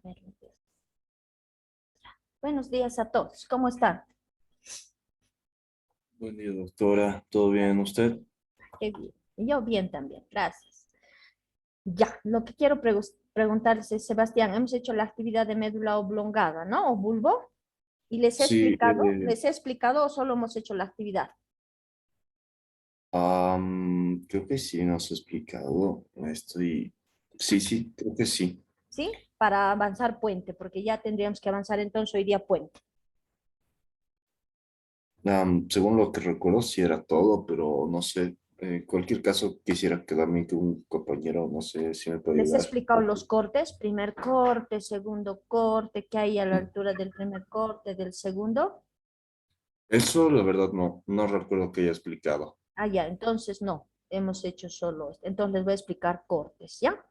ver, buenos días a todos. ¿Cómo están? Buen día, doctora. ¿Todo bien usted? Qué bien. Yo bien también, gracias. Ya, lo que quiero preguntarles es, Sebastián, hemos hecho la actividad de médula oblongada, ¿no? O bulbo. ¿Y Sí, les he explicado o solo hemos hecho la actividad? creo que sí nos ha explicado. Sí, sí, creo que sí. ¿Sí? Para avanzar puente, porque ya tendríamos que avanzar entonces hoy día puente. Según lo que recuerdo, sí era todo, pero no sé. En cualquier caso, quisiera quedarme con un compañero, no sé si me puede Les he ayudar. explicado los cortes, primer corte, segundo corte, qué hay a la altura del primer corte, del segundo. Eso, la verdad, no recuerdo que haya explicado. Ah, ya, entonces no, hemos hecho solo esto. Entonces les voy a explicar cortes, ¿ya?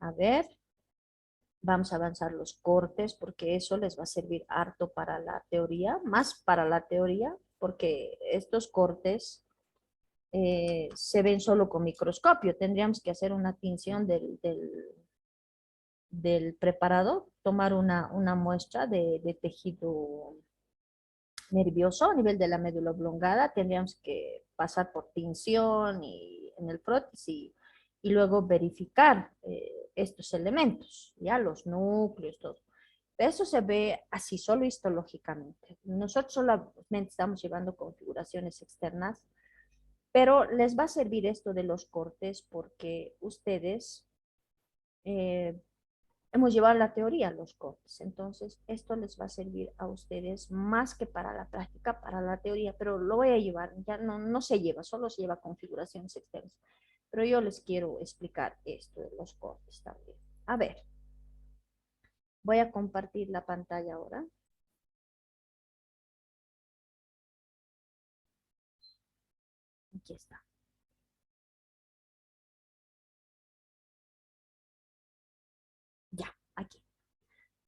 A ver, vamos a avanzar los cortes porque eso les va a servir harto para la teoría, más para la teoría, porque estos cortes se ven solo con microscopio. Tendríamos que hacer una tinción del preparado, tomar una muestra de tejido nervioso a nivel de la médula oblongada, tendríamos que pasar por tinción y en el prótesis y luego verificar estos elementos, ya los núcleos, todo. Eso se ve así solo histológicamente. Nosotros solamente estamos llevando configuraciones externas, pero les va a servir esto de los cortes porque ustedes hemos llevado la teoría a los cortes. Entonces, esto les va a servir a ustedes más que para la práctica, para la teoría, pero lo voy a llevar, ya no se lleva, solo se lleva configuraciones externas. Pero yo les quiero explicar esto de los cortes también. A ver, voy a compartir la pantalla ahora. Aquí está. Ya, aquí.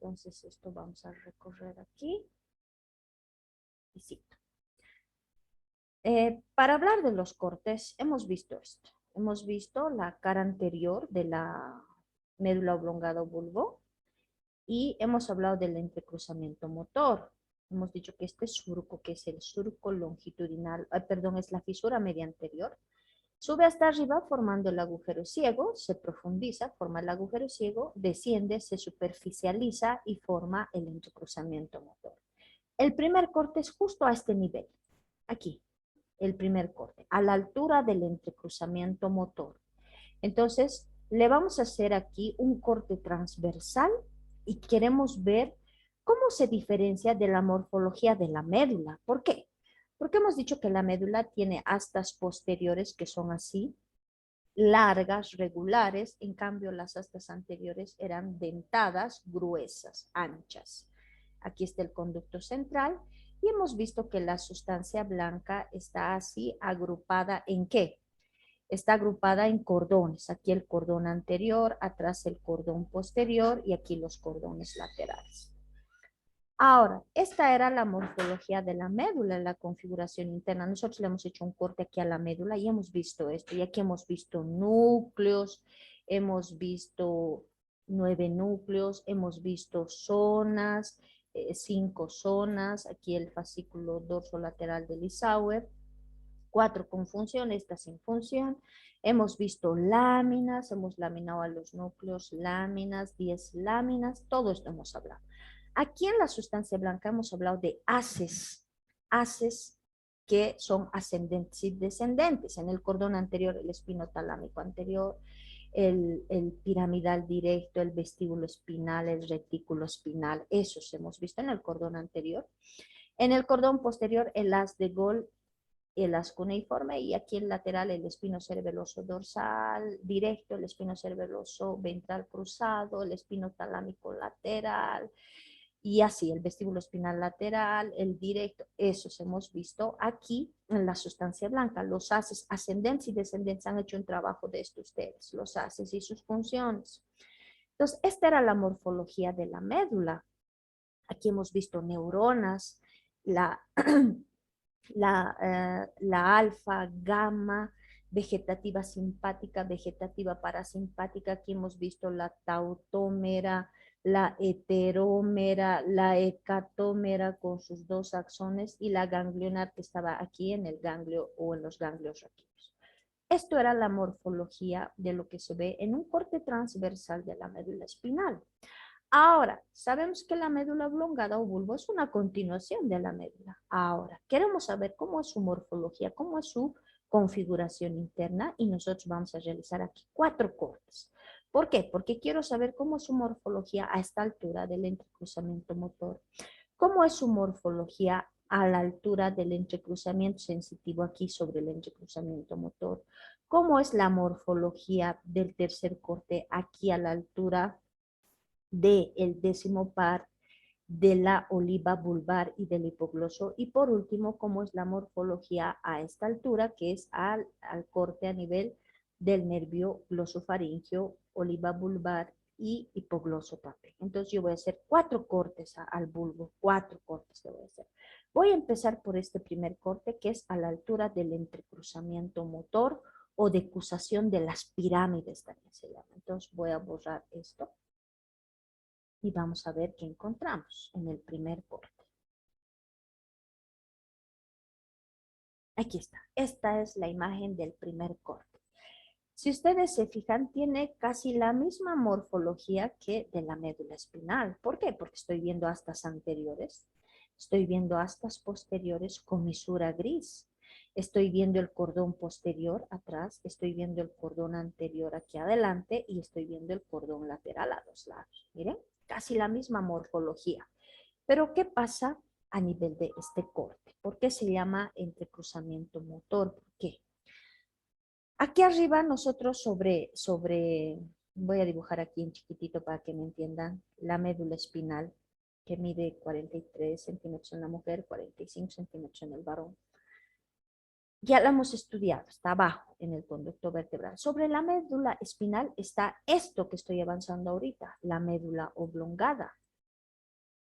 Entonces, esto vamos a recorrer aquí. Y sí. Para hablar de los cortes, hemos visto esto. Hemos visto la cara anterior de la médula oblongada o bulbo y hemos hablado del entrecruzamiento motor. Hemos dicho que este surco, que es el surco longitudinal, perdón, es la fisura media anterior, sube hasta arriba formando el agujero ciego, se profundiza, forma el agujero ciego, desciende, se superficializa y forma el entrecruzamiento motor. El primer corte es justo a este nivel, aquí, el primer corte, a la altura del entrecruzamiento motor. Entonces, le vamos a hacer aquí un corte transversal y queremos ver cómo se diferencia de la morfología de la médula. ¿Por qué? Porque hemos dicho que la médula tiene astas posteriores que son así, largas, regulares, en cambio las astas anteriores eran dentadas, gruesas, anchas. Aquí está el conducto central y hemos visto que la sustancia blanca está así agrupada ¿en qué? Está agrupada en cordones. Aquí el cordón anterior, atrás el cordón posterior y aquí los cordones laterales. Ahora, esta era la morfología de la médula en la configuración interna. Nosotros le hemos hecho un corte aquí a la médula y hemos visto esto. Y aquí hemos visto núcleos, hemos visto 9 núcleos, hemos visto zonas, 5 zonas. Aquí el fascículo dorsolateral de Lissauer. 4 con función, esta sin función. Hemos visto láminas, hemos laminado a los núcleos, láminas, 10 láminas, todo esto hemos hablado. Aquí en la sustancia blanca hemos hablado de haces que son ascendentes y descendentes. En el cordón anterior, el espinotalámico anterior, el piramidal directo, el vestíbulo espinal, el retículo espinal, esos hemos visto en el cordón anterior. En el cordón posterior, el haz de Gol, el haz cuneiforme, y aquí en lateral el espino cerebeloso dorsal directo, el espino cerebeloso ventral cruzado, el espino talámico lateral, y así el vestíbulo espinal lateral, el directo, esos hemos visto aquí en la sustancia blanca. Los haces ascendentes y descendentes han hecho un trabajo de esto ustedes, los haces y sus funciones. Entonces, esta era la morfología de la médula. Aquí hemos visto neuronas, la la alfa, gamma, vegetativa simpática, vegetativa parasimpática. Aquí hemos visto la tautómera, la heterómera, la hecatómera con sus dos axones y la ganglionar que estaba aquí en el ganglio o en los ganglios raquídeos. Esto era la morfología de lo que se ve en un corte transversal de la médula espinal. Ahora, sabemos que la médula oblongada o bulbo es una continuación de la médula. Ahora, queremos saber cómo es su morfología, cómo es su configuración interna y nosotros vamos a realizar aquí 4 cortes. ¿Por qué? Porque quiero saber cómo es su morfología a esta altura del entrecruzamiento motor, cómo es su morfología a la altura del entrecruzamiento sensitivo aquí sobre el entrecruzamiento motor, cómo es la morfología del tercer corte aquí a la altura del décimo par de la oliva vulvar y del hipogloso. Y por último, cómo es la morfología a esta altura, que es al corte a nivel del nervio glosofaringeo, oliva vulvar y hipogloso también. Entonces yo voy a hacer 4 cortes al bulbo, 4 cortes que voy a hacer. Voy a empezar por este primer corte, que es a la altura del entrecruzamiento motor o decusación de las pirámides también se llama. Entonces voy a borrar esto y vamos a ver qué encontramos en el primer corte. Aquí está. Esta es la imagen del primer corte. Si ustedes se fijan, tiene casi la misma morfología que de la médula espinal. ¿Por qué? Porque estoy viendo astas anteriores, estoy viendo astas posteriores con misura gris. Estoy viendo el cordón posterior atrás, estoy viendo el cordón anterior aquí adelante y estoy viendo el cordón lateral a los lados. Miren, casi la misma morfología. Pero ¿qué pasa a nivel de este corte? ¿Por qué se llama entrecruzamiento motor? ¿Por qué? Aquí arriba nosotros voy a dibujar aquí en chiquitito para que me entiendan, la médula espinal que mide 43 centímetros en la mujer, 45 centímetros en el varón. Ya la hemos estudiado, está abajo en el conducto vertebral. Sobre la médula espinal está esto que estoy avanzando ahorita, la médula oblongada.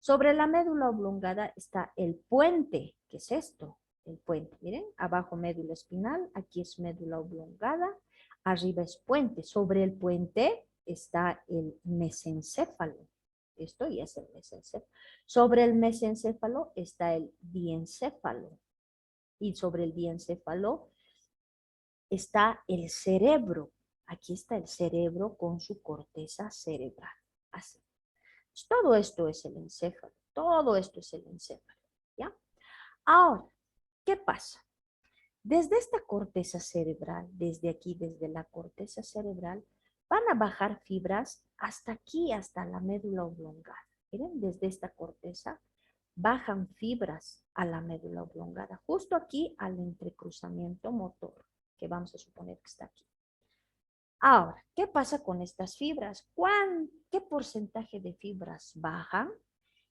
Sobre la médula oblongada está el puente. ¿Qué es esto? El puente. Miren, abajo médula espinal, aquí es médula oblongada, arriba es puente. Sobre el puente está el mesencéfalo. Esto ya es el mesencéfalo. Sobre el mesencéfalo está el diencéfalo. Y sobre el diencéfalo está el cerebro. Aquí está el cerebro con su corteza cerebral. Así. Todo esto es el encéfalo. Todo esto es el encéfalo. ¿Ya? Ahora, ¿qué pasa? Desde esta corteza cerebral, desde aquí, desde la corteza cerebral, van a bajar fibras hasta aquí, hasta la médula oblongada. Miren, desde esta corteza bajan fibras a la médula oblongada, justo aquí al entrecruzamiento motor, que vamos a suponer que está aquí. Ahora, ¿qué pasa con estas fibras? ¿Qué porcentaje de fibras bajan?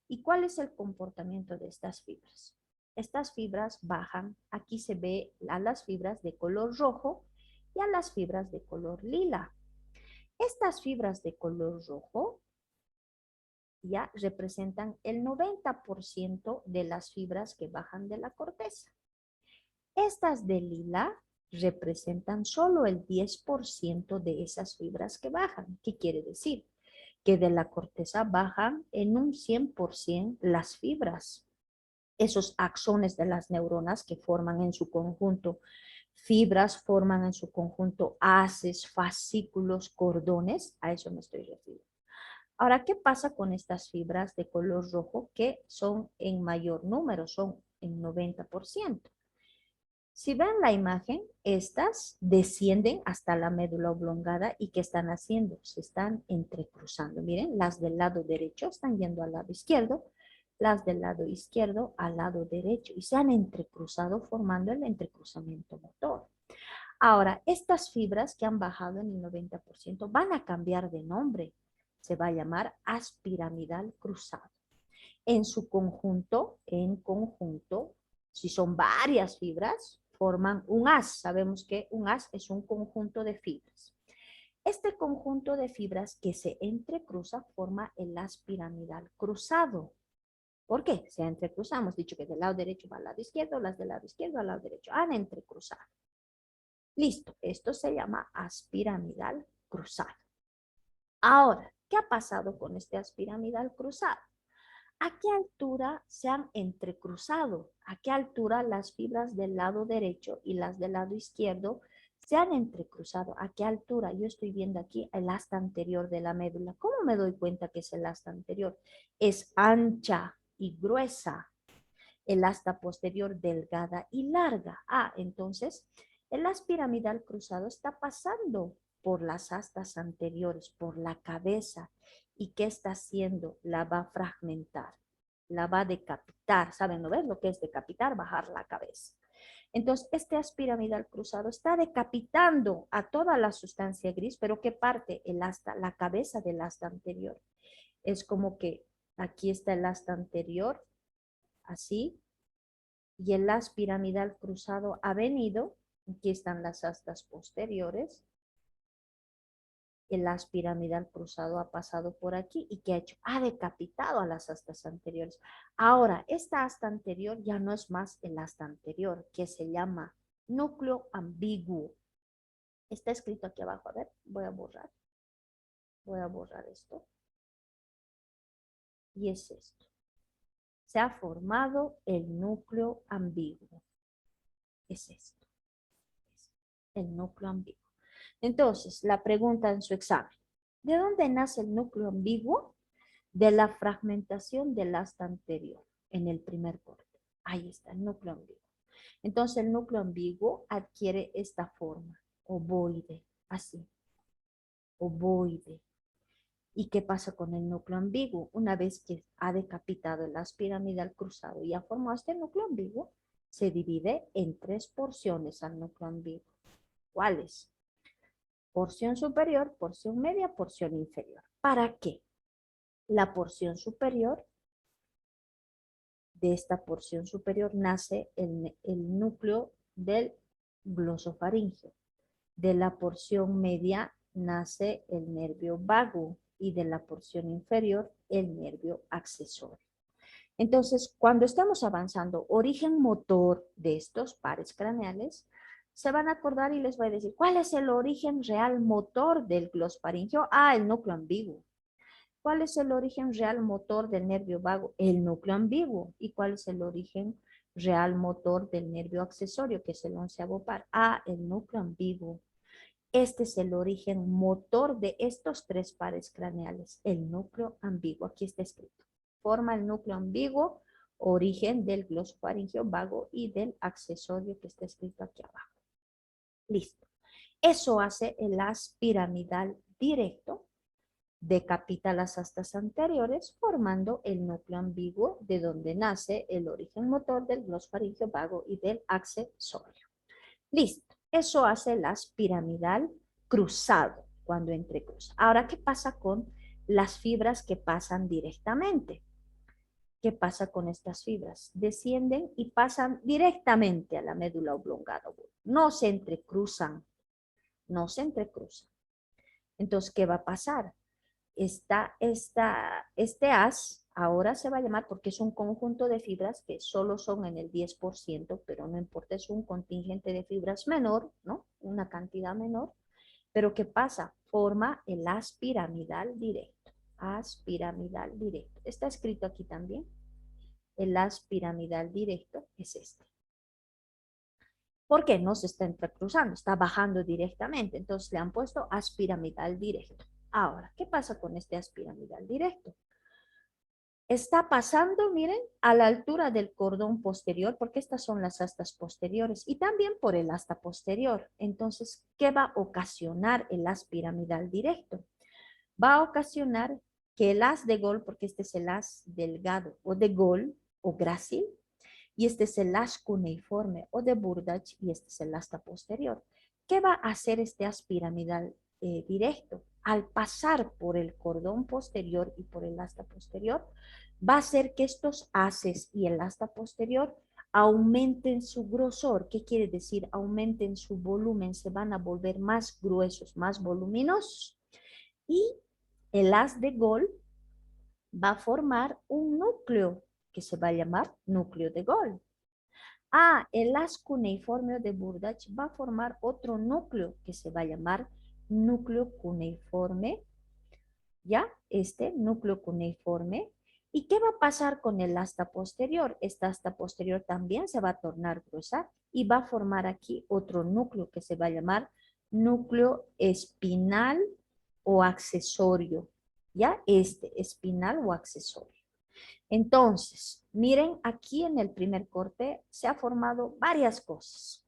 ¿Y cuál es el comportamiento de estas fibras? Estas fibras bajan, aquí se ve a las fibras de color rojo y a las fibras de color lila. Estas fibras de color rojo ya representan el 90% de las fibras que bajan de la corteza. Estas de lila representan solo el 10% de esas fibras que bajan. ¿Qué quiere decir? Que de la corteza bajan en un 100% las fibras, esos axones de las neuronas que forman en su conjunto fibras, forman en su conjunto haces, fascículos, cordones, a eso me estoy refiriendo. Ahora, ¿qué pasa con estas fibras de color rojo que son en mayor número, son en 90%? Si ven la imagen, estas descienden hasta la médula oblongada y ¿qué están haciendo? Se están entrecruzando. Miren, las del lado derecho están yendo al lado izquierdo, las del lado izquierdo al lado derecho y se han entrecruzado formando el entrecruzamiento motor. Ahora, estas fibras que han bajado en el 90% van a cambiar de nombre. Se va a llamar haz piramidal cruzado. En conjunto, si son varias fibras, forman un haz. Sabemos que un haz es un conjunto de fibras. Este conjunto de fibras que se entrecruza forma el haz piramidal cruzado. ¿Por qué? Se entrecruzado. Hemos dicho que del lado derecho va al lado izquierdo, las del lado izquierdo al lado derecho. Han entrecruzado. Listo. Esto se llama haz piramidal cruzado. Ahora, ¿qué ha pasado con este haz piramidal cruzado? ¿A qué altura se han entrecruzado? ¿A qué altura las fibras del lado derecho y las del lado izquierdo se han entrecruzado? ¿A qué altura? Yo estoy viendo aquí el asta anterior de la médula. ¿Cómo me doy cuenta que es el asta anterior? Es ancha y gruesa. El asta posterior delgada y larga. Ah, entonces el haz piramidal cruzado está pasando por las astas anteriores, por la cabeza. ¿Y qué está haciendo? La va a fragmentar, la va a decapitar. ¿Saben, no ves lo que es decapitar? Bajar la cabeza. Entonces, este haz piramidal cruzado está decapitando a toda la sustancia gris, pero ¿qué parte? El asta, la cabeza del asta anterior. Es como que aquí está el asta anterior, así, y el haz piramidal cruzado ha venido, aquí están las astas posteriores, el haz piramidal cruzado ha pasado por aquí y ¿qué ha hecho? Ha decapitado a las astas anteriores. Ahora, esta asta anterior ya no es más el asta anterior, que se llama núcleo ambiguo. Está escrito aquí abajo, a ver, voy a borrar esto. Y es esto. Se ha formado el núcleo ambiguo. Es esto. El núcleo ambiguo. Entonces, la pregunta en su examen. ¿De dónde nace el núcleo ambiguo? De la fragmentación del asta anterior en el primer corte. Ahí está el núcleo ambiguo. Entonces, el núcleo ambiguo adquiere esta forma, ovoide, así, ovoide. ¿Y qué pasa con el núcleo ambiguo? Una vez que ha decapitado el haz piramidal cruzado y ha formado este núcleo ambiguo, se divide en tres porciones al núcleo ambiguo. ¿Cuáles? Porción superior, porción media, porción inferior. ¿Para qué? La porción superior, de esta porción superior nace el núcleo del glosofaringeo. De la porción media nace el nervio vago y de la porción inferior el nervio accesorio. Entonces, cuando estamos avanzando, origen motor de estos pares craneales, se van a acordar y les voy a decir, ¿cuál es el origen real motor del glosfaringeo? Ah, el núcleo ambiguo. ¿Cuál es el origen real motor del nervio vago? El núcleo ambiguo. ¿Y cuál es el origen real motor del nervio accesorio, que es el onceavo par? Ah, el núcleo ambiguo. Este es el origen motor de estos tres pares craneales, el núcleo ambiguo. Aquí está escrito. Forma el núcleo ambiguo, origen del glosofaringeo vago y del accesorio que está escrito aquí abajo. Listo. Eso hace el haz piramidal directo, decapita las astas anteriores, formando el núcleo ambiguo de donde nace el origen motor del glosofaringeo vago y del accesorio. Listo. Eso hace el haz piramidal cruzado cuando entrecruza. Ahora, ¿qué pasa con las fibras que pasan directamente? ¿Qué pasa con estas fibras? Descienden y pasan directamente a la médula oblongada. No se entrecruzan, no se entrecruzan. Entonces, ¿qué va a pasar? Este haz ahora se va a llamar, porque es un conjunto de fibras que solo son en el 10%, pero no importa, es un contingente de fibras menor, ¿no? Una cantidad menor. Pero ¿qué pasa? Forma el haz piramidal directo. Haz piramidal directo. Está escrito aquí también. El haz piramidal directo es este. ¿Por qué? No se está entrecruzando, está bajando directamente. Entonces le han puesto haz piramidal directo. Ahora, ¿qué pasa con este haz piramidal directo? Está pasando, miren, a la altura del cordón posterior, porque estas son las astas posteriores, y también por el asta posterior. Entonces, ¿qué va a ocasionar el haz piramidal directo? Va a ocasionar que el haz de Gol, porque este es el haz delgado, o de Gol, o grácil, y este es el haz cuneiforme, o de Burdach, y este es el asta posterior. ¿Qué va a hacer este haz piramidal directo? Al pasar por el cordón posterior y por el asta posterior, va a hacer que estos haces y el asta posterior aumenten su grosor. ¿Qué quiere decir? Aumenten su volumen, se van a volver más gruesos, más voluminosos. Y el haz de Gol va a formar un núcleo que se va a llamar núcleo de Gol. Ah, el haz cuneiforme de Burdach va a formar otro núcleo que se va a llamar núcleo cuneiforme ¿ya? Este núcleo cuneiforme. ¿Y qué va a pasar con el asta posterior? Esta asta posterior también se va a tornar gruesa y va a formar aquí otro núcleo que se va a llamar núcleo espinal o accesorio, ¿ya? Este, espinal o accesorio. Entonces, miren, aquí en el primer corte se ha formado varias cosas.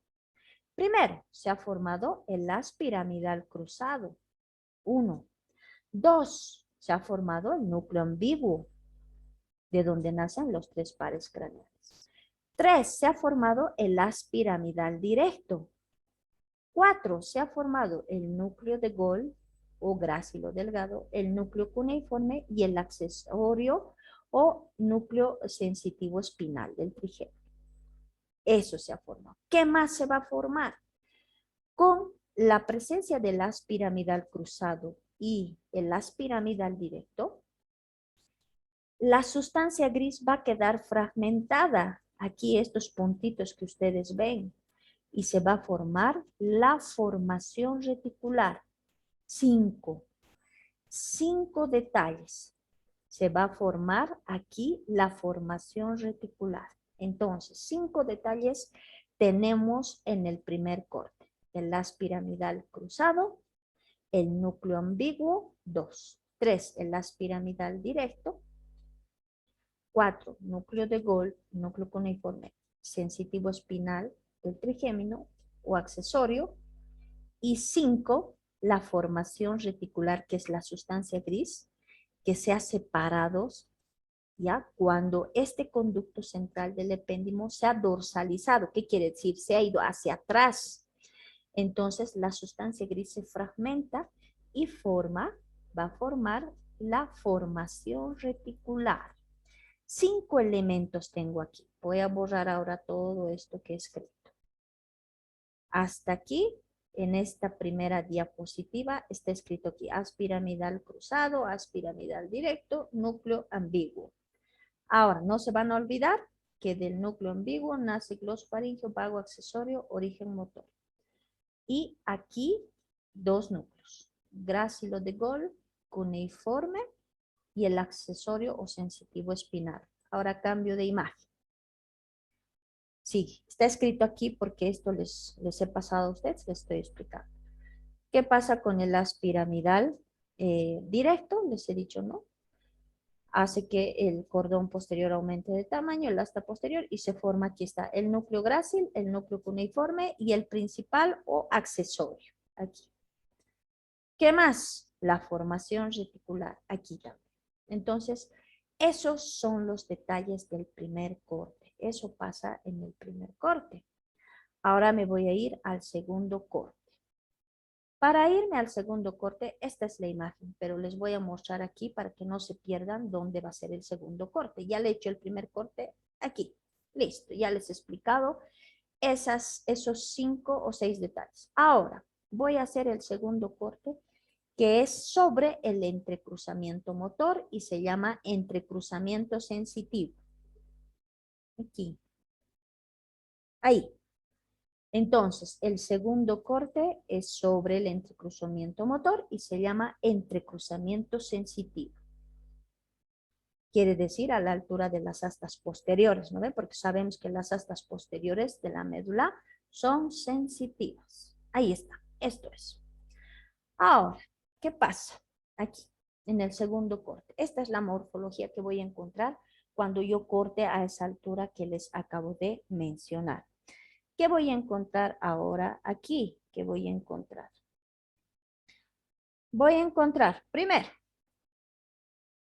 Primero, se ha formado el haz piramidal cruzado. 1. 2. Se ha formado el núcleo ambiguo, de donde nacen los tres pares craneales. 3. Se ha formado el haz piramidal directo. 4. Se ha formado el núcleo de Gol o grácilo delgado, el núcleo cuneiforme y el accesorio o núcleo sensitivo espinal del trigémino. Eso se ha formado. ¿Qué más se va a formar? Con la presencia del haz piramidal cruzado y el haz piramidal directo, la sustancia gris va a quedar fragmentada. Aquí estos puntitos que ustedes ven. Y se va a formar la formación reticular. 5 detalles. Se va a formar aquí la formación reticular. Entonces, 5 detalles tenemos en el primer corte. El haz piramidal cruzado, el núcleo ambiguo, 2. 3, el haz piramidal directo. 4, núcleo de Gol, núcleo cuneiforme, sensitivo espinal del trigémino o accesorio. Y 5, la formación reticular, que es la sustancia gris, que se ha separado, ¿ya? Cuando este conducto central del epéndimo se ha dorsalizado. ¿Qué quiere decir? Se ha ido hacia atrás. Entonces, la sustancia gris se fragmenta y va a formar la formación reticular. 5 elementos tengo aquí. Voy a borrar ahora todo esto que he escrito. Hasta aquí, en esta primera diapositiva, está escrito aquí, haz piramidal cruzado, haz piramidal directo, núcleo ambiguo. Ahora, no se van a olvidar que del núcleo ambiguo nace glosofaringeo, vago accesorio, origen motor. Y aquí, 2 núcleos, grácilo de Gol, cuneiforme y el accesorio o sensitivo espinal. Ahora cambio de imagen. Sí, está escrito aquí porque esto les he pasado a ustedes, les estoy explicando. ¿Qué pasa con el haz piramidal directo? Les he dicho, ¿no? Hace que el cordón posterior aumente de tamaño, el asta posterior, y se forma, aquí está, el núcleo grácil, el núcleo cuneiforme y el principal o accesorio, aquí. ¿Qué más? La formación reticular, aquí también. Entonces, esos son los detalles del primer corte. Eso pasa en el primer corte. Ahora me voy a ir al segundo corte. Para irme al segundo corte, esta es la imagen, pero les voy a mostrar aquí para que no se pierdan dónde va a ser el segundo corte. Ya le he hecho el primer corte aquí. Listo, ya les he explicado esos 5 o 6 detalles. Ahora, voy a hacer el segundo corte, que es sobre el entrecruzamiento motor y se llama entrecruzamiento sensitivo. Aquí. Ahí. Entonces, el segundo corte es sobre el entrecruzamiento motor y se llama entrecruzamiento sensitivo. Quiere decir a la altura de las astas posteriores, ¿no ven? Porque sabemos que las astas posteriores de la médula son sensitivas. Ahí está, esto es. Ahora, ¿qué pasa? Aquí, en el segundo corte. Esta es la morfología que voy a encontrar cuando yo corte a esa altura que les acabo de mencionar. ¿Qué voy a encontrar ahora aquí? ¿Qué voy a encontrar? Voy a encontrar, primero,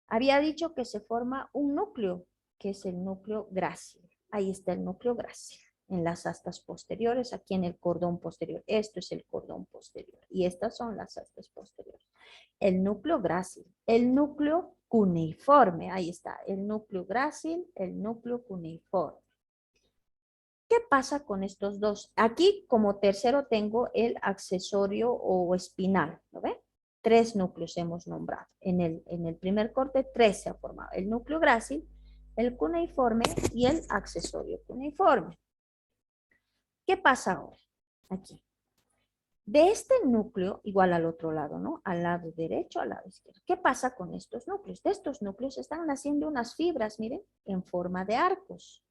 había dicho que se forma un núcleo, que es el núcleo grácil. Ahí está el núcleo grácil, en las astas posteriores, aquí en el cordón posterior. Esto es el cordón posterior y estas son las astas posteriores. El núcleo grácil, el núcleo cuneiforme, ahí está, el núcleo grácil, el núcleo cuneiforme. ¿Qué pasa con estos dos? Aquí como tercero tengo el accesorio o espinal, ¿lo ven? 3 núcleos hemos nombrado. En el primer corte 3 se ha formado. El núcleo grácil, el cuneiforme y el accesorio cuneiforme. ¿Qué pasa ahora? Aquí. De este núcleo, igual al otro lado, ¿no? Al lado derecho, al lado izquierdo. ¿Qué pasa con estos núcleos? De estos núcleos están naciendo unas fibras, miren, en forma de arcos.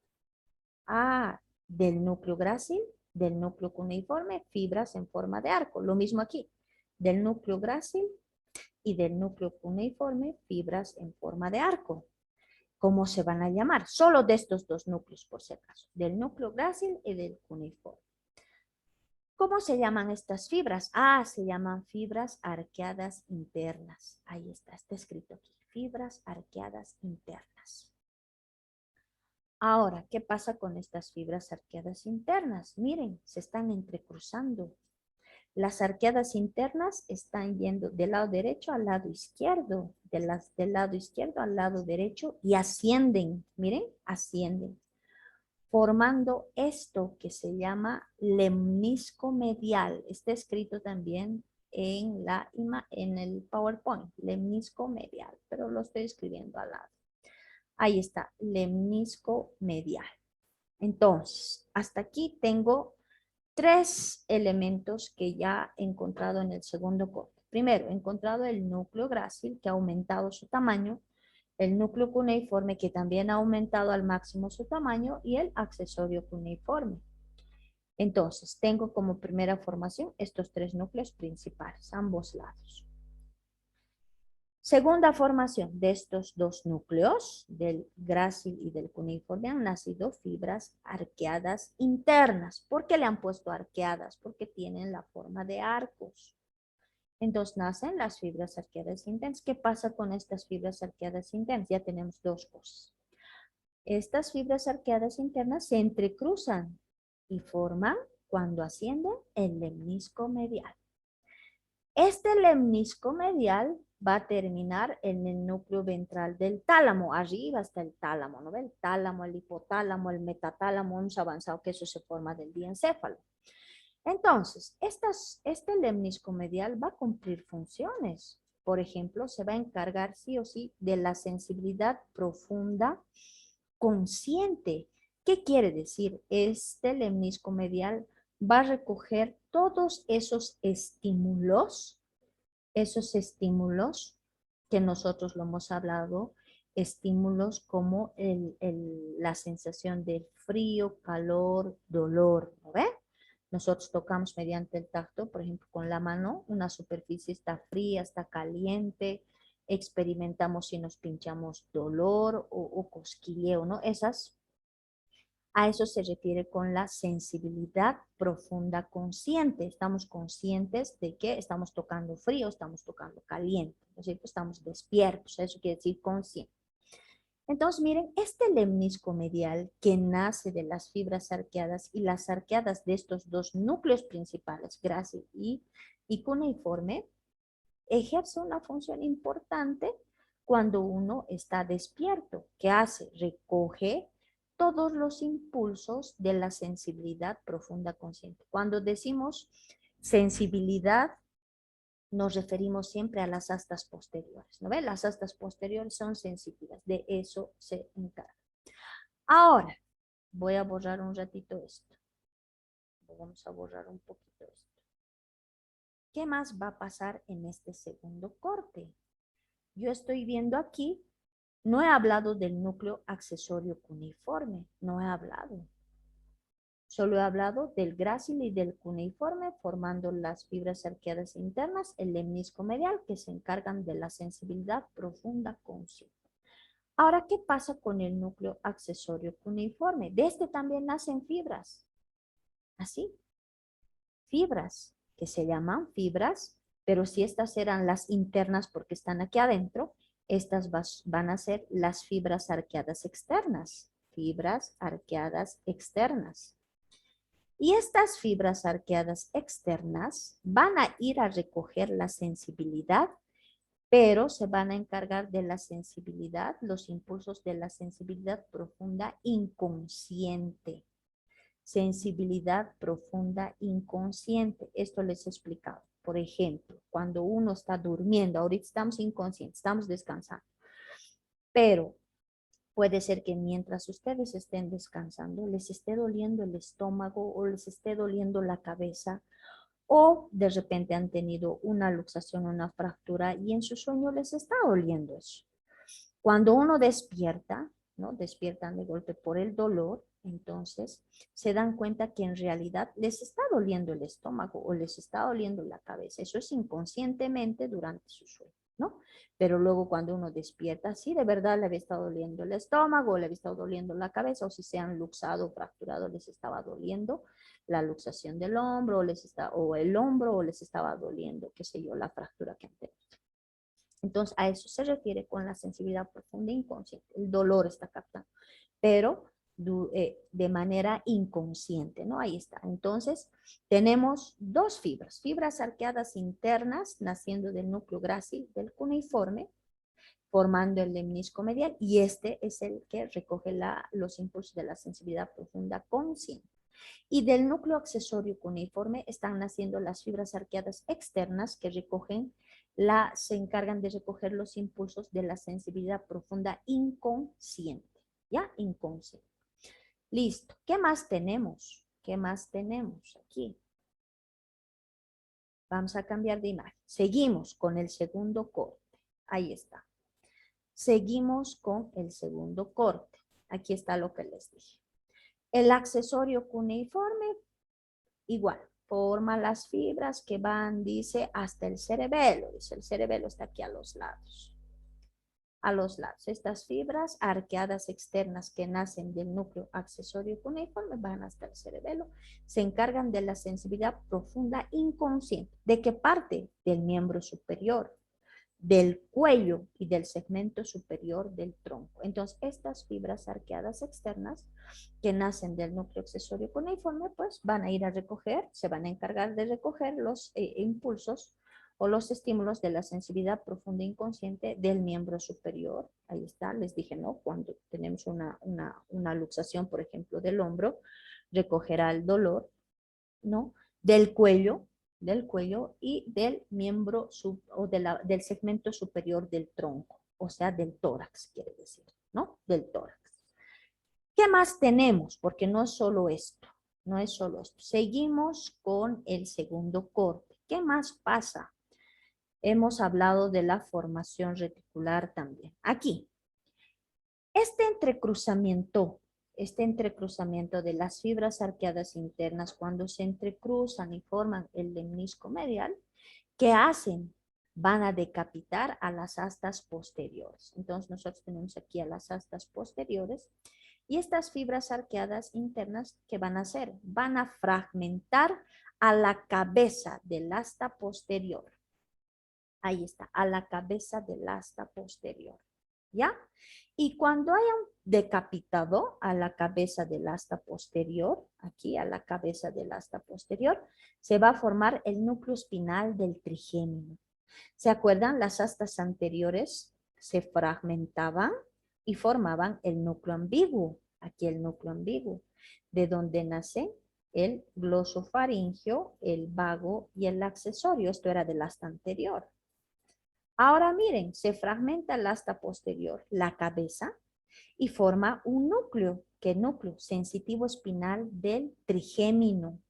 Ah, del núcleo grácil, del núcleo cuneiforme, fibras en forma de arco. Lo mismo aquí, del núcleo grácil y del núcleo cuneiforme, fibras en forma de arco. ¿Cómo se van a llamar? Solo de estos dos núcleos, por si acaso, del núcleo grácil y del cuneiforme. ¿Cómo se llaman estas fibras? Ah, se llaman fibras arqueadas internas. Ahí está escrito aquí, fibras arqueadas internas. Ahora, ¿qué pasa con estas fibras arqueadas internas? Miren, se están entrecruzando. Las arqueadas internas están yendo del lado derecho al lado izquierdo, del lado izquierdo al lado derecho y ascienden, miren, ascienden, formando esto que se llama lemnisco medial. Está escrito también en el PowerPoint, lemnisco medial, pero lo estoy escribiendo al lado. Ahí está, lemnisco medial. Entonces, hasta aquí tengo 3 elementos que ya he encontrado en el segundo corte. Primero, he encontrado el núcleo grácil, que ha aumentado su tamaño, el núcleo cuneiforme, que también ha aumentado al máximo su tamaño, y el accesorio cuneiforme. Entonces, tengo como primera formación estos 3 núcleos principales, ambos lados. Segunda formación de estos 2 núcleos, del grácil y del cuneiforme, han nacido fibras arqueadas internas. ¿Por qué le han puesto arqueadas? Porque tienen la forma de arcos. Entonces nacen las fibras arqueadas internas. ¿Qué pasa con estas fibras arqueadas internas? Ya tenemos 2 cosas. Estas fibras arqueadas internas se entrecruzan y forman, cuando ascienden, el lemnisco medial. Este lemnisco medial va a terminar en el núcleo ventral del tálamo. Arriba está el tálamo, ¿no ve? El tálamo, el hipotálamo, el metatálamo, hemos avanzado que eso se forma del diencéfalo. Entonces, este lemnisco medial va a cumplir funciones. Por ejemplo, se va a encargar sí o sí de la sensibilidad profunda consciente. ¿Qué quiere decir? Este lemnisco medial va a recoger todos esos estímulos que nosotros lo hemos hablado, estímulos como la sensación de frío, calor, dolor, ¿no ve? Nosotros tocamos mediante el tacto, por ejemplo, con la mano, una superficie está fría, está caliente, experimentamos si nos pinchamos dolor o cosquilleo, ¿no? A eso se refiere con la sensibilidad profunda consciente. Estamos conscientes de que estamos tocando frío, estamos tocando caliente, ¿no es cierto? Estamos despiertos, eso quiere decir consciente. Entonces, miren, este lemnisco medial que nace de las fibras arqueadas y las arqueadas de estos 2 núcleos principales, grácil y cuneiforme, ejerce una función importante cuando uno está despierto. ¿Qué hace? Recoge todos los impulsos de la sensibilidad profunda consciente. Cuando decimos sensibilidad, nos referimos siempre a las astas posteriores, ¿no ven? Las astas posteriores son sensitivas, de eso se encarga. Ahora, voy a borrar un ratito esto. Vamos a borrar un poquito esto. ¿Qué más va a pasar en este segundo corte? Yo estoy viendo aquí, no he hablado del núcleo accesorio cuneiforme, no he hablado. Solo he hablado del grácil y del cuneiforme formando las fibras arqueadas internas, el lemnisco medial, que se encargan de la sensibilidad profunda consciente. Ahora, ¿qué pasa con el núcleo accesorio cuneiforme? De este también nacen fibras, así, fibras, que se llaman fibras, pero si estas eran las internas porque están aquí adentro, estas van a ser las fibras arqueadas externas, fibras arqueadas externas. Y estas fibras arqueadas externas van a ir a recoger la sensibilidad, pero se van a encargar de la sensibilidad, los impulsos de la sensibilidad profunda inconsciente. Sensibilidad profunda inconsciente. Esto les he explicado. Por ejemplo, cuando uno está durmiendo, ahorita estamos inconscientes, estamos descansando, pero puede ser que mientras ustedes estén descansando, les esté doliendo el estómago o les esté doliendo la cabeza o de repente han tenido una luxación, una fractura y en su sueño les está doliendo eso. Cuando uno despierta, ¿no? Despiertan de golpe por el dolor, entonces se dan cuenta que en realidad les está doliendo el estómago o les está doliendo la cabeza. Eso es inconscientemente durante su sueño, ¿no? Pero luego cuando uno despierta, sí, de verdad le había estado doliendo el estómago, le había estado doliendo la cabeza, o si se han luxado o fracturado, les estaba doliendo la luxación del hombro, o el hombro, o les estaba doliendo, qué sé yo, la fractura que han tenido. Entonces, a eso se refiere con la sensibilidad profunda e inconsciente. El dolor está captando, pero de manera inconsciente, ¿no? Ahí está. Entonces, tenemos dos fibras arqueadas internas naciendo del núcleo grácil del cuneiforme, formando el lemnisco medial, y este es el que recoge los impulsos de la sensibilidad profunda consciente. Y del núcleo accesorio cuneiforme están naciendo las fibras arqueadas externas que se encargan de recoger los impulsos de la sensibilidad profunda inconsciente. ¿Ya? Inconsciente. Listo. ¿Qué más tenemos? ¿Qué más tenemos aquí? Vamos a cambiar de imagen. Seguimos con el segundo corte. Ahí está. Seguimos con el segundo corte. Aquí está lo que les dije. El accesorio cuneiforme, igual, forma las fibras que van, dice, hasta el cerebelo. Dice, el cerebelo está aquí a los lados. A los lados. Estas fibras arqueadas externas que nacen del núcleo accesorio cuneiforme van hasta el cerebelo. Se encargan de la sensibilidad profunda inconsciente. ¿De qué parte? Del miembro superior, del cuello y del segmento superior del tronco. Entonces, estas fibras arqueadas externas que nacen del núcleo accesorio cuneiforme, pues van a ir a recoger, se van a encargar de recoger los impulsos o los estímulos de la sensibilidad profunda inconsciente del miembro superior. Ahí está, les dije, ¿no? Cuando tenemos una luxación, por ejemplo, del hombro, recogerá el dolor, ¿no? Del cuello y del miembro del segmento superior del tronco, o sea, del tórax, quiere decir, ¿no? Del tórax. ¿Qué más tenemos? Porque no es solo esto, no es solo esto. Seguimos con el segundo corte. ¿Qué más pasa? Hemos hablado de la formación reticular también. Aquí, este entrecruzamiento de las fibras arqueadas internas cuando se entrecruzan y forman el lemnisco medial, ¿qué hacen? Van a decapitar a las astas posteriores. Entonces nosotros tenemos aquí a las astas posteriores y estas fibras arqueadas internas, ¿qué van a hacer? Van a fragmentar a la cabeza del asta posterior. Ahí está, a la cabeza del asta posterior. ¿Ya? Y cuando hayan decapitado a la cabeza del asta posterior, aquí a la cabeza del asta posterior, se va a formar el núcleo espinal del trigémino. ¿Se acuerdan? Las astas anteriores se fragmentaban y formaban el núcleo ambiguo, aquí el núcleo ambiguo, de donde nace el glosofaringeo, el vago y el accesorio. Esto era del asta anterior. Ahora miren, se fragmenta el asta posterior, la cabeza, y forma un núcleo. ¿Qué núcleo? Sensitivo espinal del trigémino.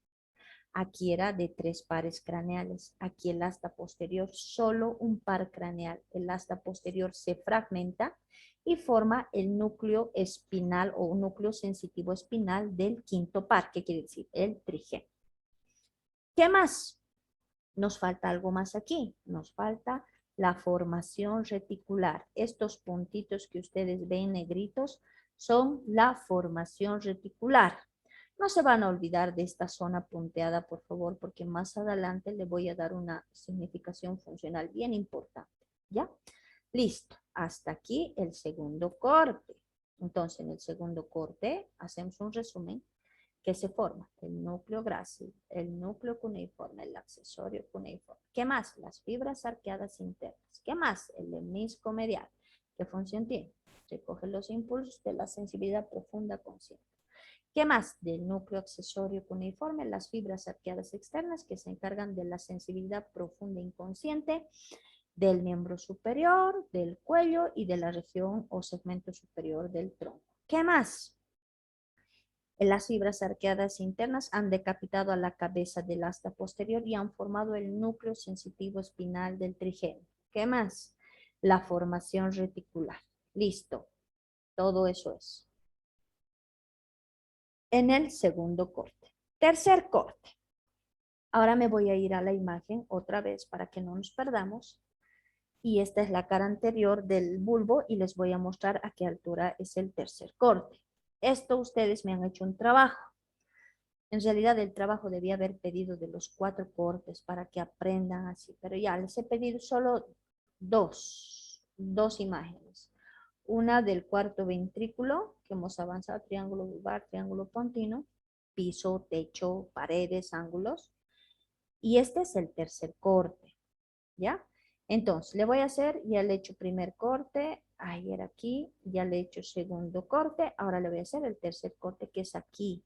Aquí era de 3 pares craneales. Aquí el asta posterior, solo un par craneal. El asta posterior se fragmenta y forma el núcleo espinal o núcleo sensitivo espinal del quinto par, que quiere decir el trigémino. ¿Qué más? Nos falta algo más aquí. Nos falta la formación reticular. Estos puntitos que ustedes ven negritos son la formación reticular. No se van a olvidar de esta zona punteada, por favor, porque más adelante le voy a dar una significación funcional bien importante. ¿Ya? Listo. Hasta aquí el segundo corte. Entonces, en el segundo corte hacemos un resumen que se forma el núcleo grácil, el núcleo cuneiforme, el accesorio cuneiforme. ¿Qué más? Las fibras arqueadas internas. ¿Qué más? El lemnisco medial. ¿Qué función tiene? Recoge los impulsos de la sensibilidad profunda consciente. ¿Qué más? Del núcleo accesorio cuneiforme, las fibras arqueadas externas que se encargan de la sensibilidad profunda inconsciente del miembro superior, del cuello y de la región o segmento superior del tronco. ¿Qué más? Las fibras arqueadas internas han decapitado a la cabeza del asta posterior y han formado el núcleo sensitivo espinal del trigémino. ¿Qué más? La formación reticular. Listo. Todo eso es. En el segundo corte. Tercer corte. Ahora me voy a ir a la imagen otra vez para que no nos perdamos. Y esta es la cara anterior del bulbo y les voy a mostrar a qué altura es el tercer corte. Esto ustedes me han hecho un trabajo. En realidad el trabajo debía haber pedido de los 4 cortes para que aprendan así, pero ya les he pedido solo dos imágenes. Una del cuarto ventrículo, que hemos avanzado, triángulo vulvar, triángulo pontino, piso, techo, paredes, ángulos. Y este es el tercer corte, ¿ya? Entonces, le voy a hacer, ya le he hecho primer corte, ayer aquí, ya le he hecho segundo corte, ahora le voy a hacer el tercer corte que es aquí,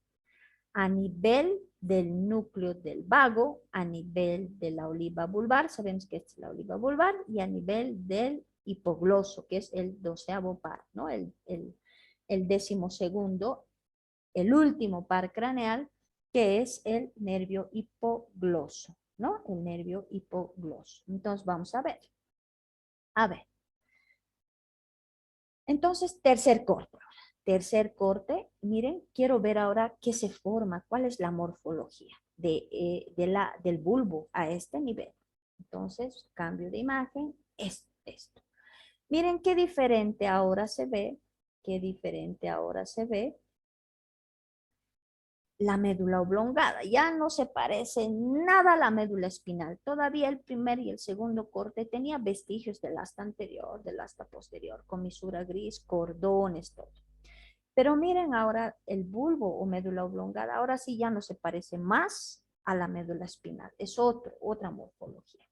a nivel del núcleo del vago, a nivel de la oliva vulvar, sabemos que es la oliva vulvar, y a nivel del hipogloso, que es el 12º par, ¿no? El 12º, el último par craneal, que es el nervio hipogloso, ¿no? El nervio hipogloso. Entonces, vamos a ver. A ver. Entonces, tercer corte. Tercer corte, miren, quiero ver ahora qué se forma, cuál es la morfología del bulbo a este nivel. Entonces, cambio de imagen, es esto. Miren qué diferente ahora se ve, qué diferente ahora se ve la médula oblongada. Ya no se parece nada a la médula espinal. Todavía el primer y el segundo corte tenía vestigios del asta anterior, del asta posterior, comisura gris, cordones, todo. Pero miren ahora el bulbo o médula oblongada, ahora sí ya no se parece más a la médula espinal, es otra morfología.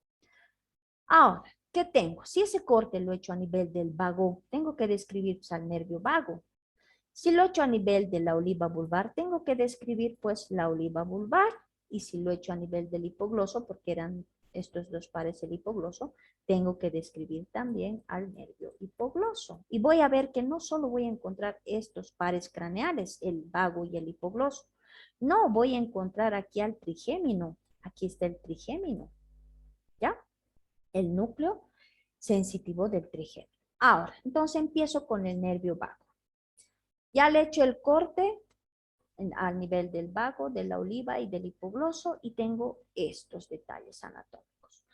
Ahora, ¿qué tengo? Si ese corte lo he hecho a nivel del vago, tengo que describir pues, al nervio vago. Si lo he hecho a nivel de la oliva vulvar, tengo que describir pues la oliva vulvar. Y si lo he hecho a nivel del hipogloso, porque eran estos dos pares el hipogloso, tengo que describir también al nervio hipogloso. Y voy a ver que no solo voy a encontrar estos pares craneales, el vago y el hipogloso. No, voy a encontrar aquí al trigémino. Aquí está el trigémino, ¿ya? El núcleo sensitivo del trigémino. Ahora, entonces empiezo con el nervio vago. Ya le he hecho el corte al nivel del vago, de la oliva y del hipogloso y tengo estos detalles anatómicos.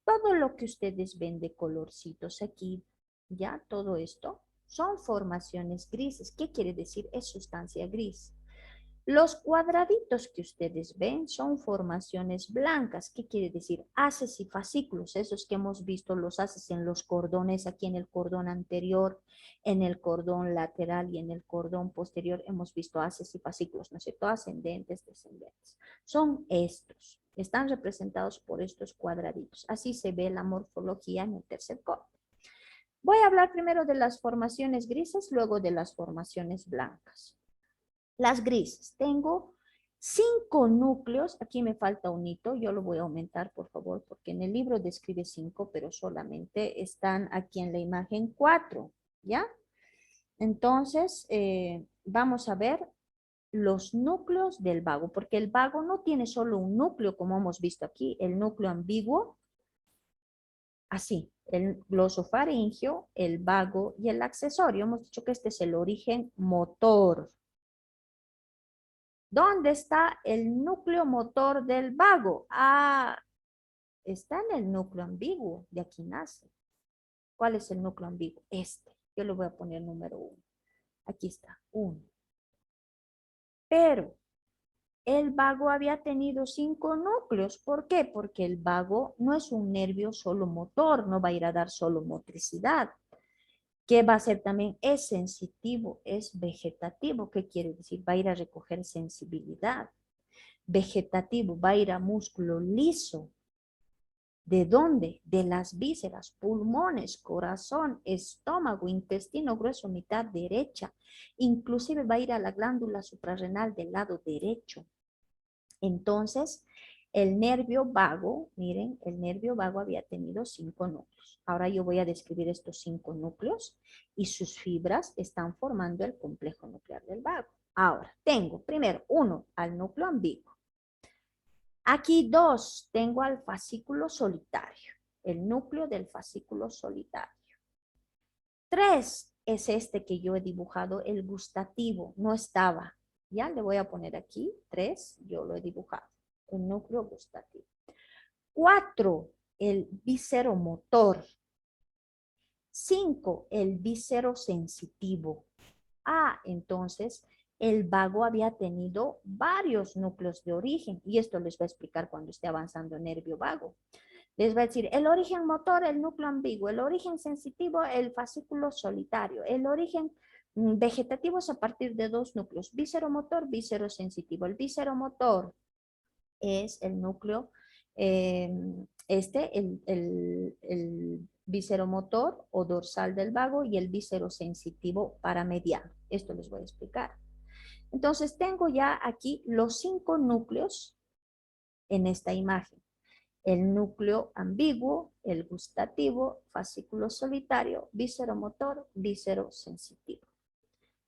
Todo lo que ustedes ven de colorcitos aquí, ya todo esto, son formaciones grises. ¿Qué quiere decir? Es sustancia gris. Los cuadraditos que ustedes ven son formaciones blancas. ¿Qué quiere decir? Haces y fascículos, esos que hemos visto, los haces en los cordones, aquí en el cordón anterior, en el cordón lateral y en el cordón posterior hemos visto haces y fascículos, ¿no es cierto? Ascendentes, descendentes. Son estos, están representados por estos cuadraditos. Así se ve la morfología en el tercer corte. Voy a hablar primero de las formaciones grises, luego de las formaciones blancas. Las grises, tengo 5 núcleos, aquí me falta un hito, yo lo voy a aumentar por favor, porque en el libro describe 5, pero solamente están aquí en la imagen 4, ¿ya? Entonces, vamos a ver los núcleos del vago, porque el vago no tiene solo un núcleo, como hemos visto aquí, el núcleo ambiguo, así, el glosofaringio, el vago y el accesorio. Hemos dicho que este es el origen motor. ¿Dónde está el núcleo motor del vago? Ah, está en el núcleo ambiguo, de aquí nace. ¿Cuál es el núcleo ambiguo? Este. Yo le voy a poner número 1. Aquí está, 1. Pero el vago había tenido 5 núcleos. ¿Por qué? Porque el vago no es un nervio solo motor, no va a ir a dar solo motricidad. ¿Qué va a ser también? Es sensitivo, es vegetativo. ¿Qué quiere decir? Va a ir a recoger sensibilidad. Vegetativo, va a ir a músculo liso. ¿De dónde? De las vísceras, pulmones, corazón, estómago, intestino grueso, mitad derecha. Inclusive va a ir a la glándula suprarrenal del lado derecho. Entonces, el nervio vago, miren, el nervio vago había tenido 5 núcleos. Ahora yo voy a describir estos 5 núcleos y sus fibras están formando el complejo nuclear del vago. Ahora, tengo primero 1 al núcleo ambiguo. Aquí 2 tengo al fascículo solitario, el núcleo del fascículo solitario. 3 es este que yo he dibujado, el gustativo, no estaba. Ya le voy a poner aquí 3, yo lo he dibujado, el núcleo gustativo. 4, el visceromotor. 5, el viscerosensitivo. Entonces el vago había tenido varios núcleos de origen y esto les va a explicar cuando esté avanzando el nervio vago. Les va a decir el origen motor, el núcleo ambiguo, el origen sensitivo, el fascículo solitario, el origen vegetativo es a partir de 2 núcleos, visceromotor, viscerosensitivo. El visceromotor es el núcleo, el visceromotor o dorsal del vago y el viscerosensitivo paramediano. Esto les voy a explicar. Entonces tengo ya aquí los 5 núcleos en esta imagen. El núcleo ambiguo, el gustativo, fascículo solitario, visceromotor, viscerosensitivo.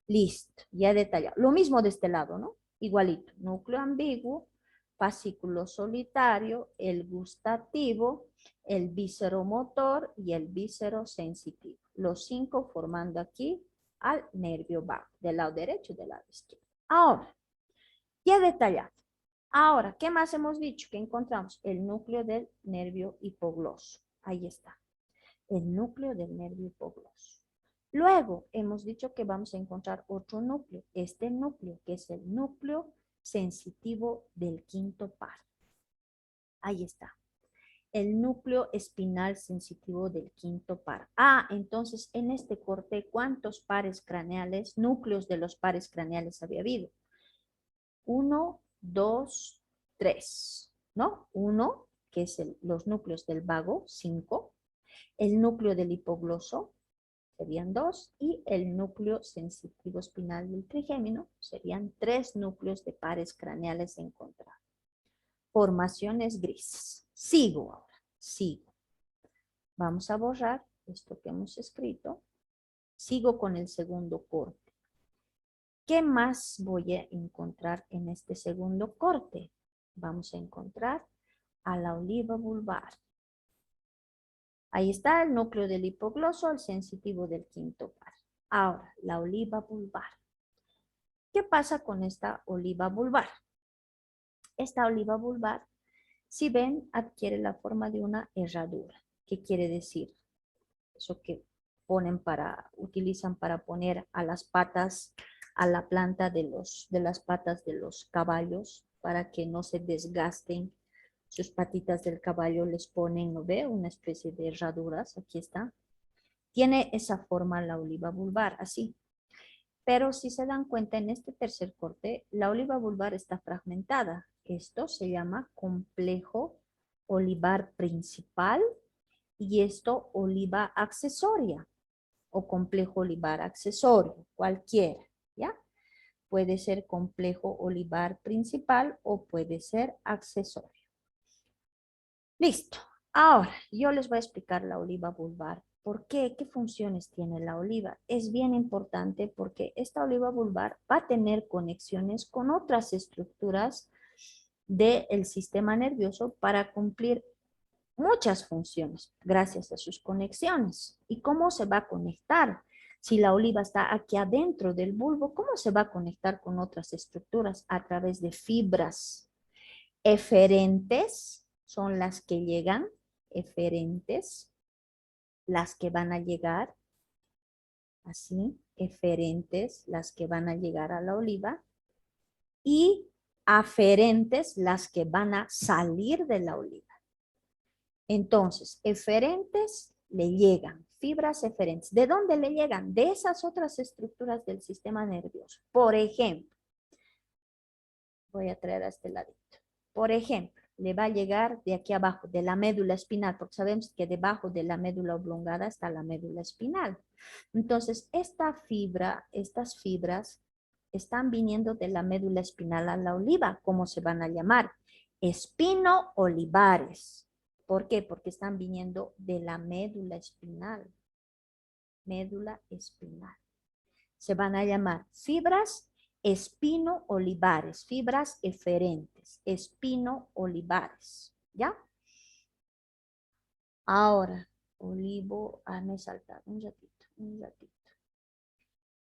Listo, ya detallado. Lo mismo de este lado, ¿no? Igualito, núcleo ambiguo, fascículo solitario, el gustativo, el visceromotor y el viscerosensitivo. Los 5 formando aquí al nervio vago, del lado derecho y del lado izquierdo. Ahora, ya detallado. Ahora, ¿qué más hemos dicho? Que encontramos el núcleo del nervio hipogloso. Ahí está, el núcleo del nervio hipogloso. Luego, hemos dicho que vamos a encontrar otro núcleo. Este núcleo, que es el núcleo sensitivo del quinto par. Ahí está, el núcleo espinal sensitivo del quinto par. Entonces, en este corte, ¿cuántos pares craneales, núcleos de los pares craneales había habido? 1, 2, 3, ¿no? 1, que es los núcleos del vago, 5. El núcleo del hipogloso serían 2 y el núcleo sensitivo espinal del trigémino serían 3 núcleos de pares craneales encontrados. Formaciones grises. Sigo ahora, sigo. Vamos a borrar esto que hemos escrito. Sigo con el segundo corte. ¿Qué más voy a encontrar en este segundo corte? Vamos a encontrar a la oliva vulvar. Ahí está el núcleo del hipogloso, el sensitivo del quinto par. Ahora, la oliva vulvar. ¿Qué pasa con esta oliva vulvar? Esta oliva vulvar, si ven, adquiere la forma de una herradura. ¿Qué quiere decir? Eso que utilizan para poner a las patas, a la planta de las patas de los caballos para que no se desgasten sus patitas del caballo, les ponen, ¿no ve? Una especie de herraduras, aquí está. Tiene esa forma la oliva vulvar, así. Pero si se dan cuenta, en este tercer corte, la oliva vulvar está fragmentada. Esto se llama complejo olivar principal y esto oliva accesoria o complejo olivar accesorio, cualquiera, ¿ya? Puede ser complejo olivar principal o puede ser accesorio. Listo. Ahora, yo les voy a explicar la oliva vulvar. ¿Por qué? ¿Qué funciones tiene la oliva? Es bien importante porque esta oliva vulvar va a tener conexiones con otras estructuras del sistema nervioso para cumplir muchas funciones gracias a sus conexiones. ¿Y cómo se va a conectar? Si la oliva está aquí adentro del bulbo, ¿cómo se va a conectar con otras estructuras? A través de fibras eferentes, son las que llegan, eferentes, las que van a llegar, así, eferentes, las que van a llegar a la oliva, y aferentes, las que van a salir de la oliva. Entonces, eferentes le llegan, fibras eferentes. ¿De dónde le llegan? De esas otras estructuras del sistema nervioso. Por ejemplo, voy a traer a este ladito. Por ejemplo, le va a llegar de aquí abajo, de la médula espinal, porque sabemos que debajo de la médula oblongada está la médula espinal. Entonces, estas fibras están viniendo de la médula espinal a la oliva. ¿Cómo se van a llamar? Espino-olivares. ¿Por qué? Porque están viniendo de la médula espinal. Médula espinal. Se van a llamar fibras espino-olivares, fibras eferentes, espino-olivares, ¿ya? Ahora, me he saltado un ratito, un ratito.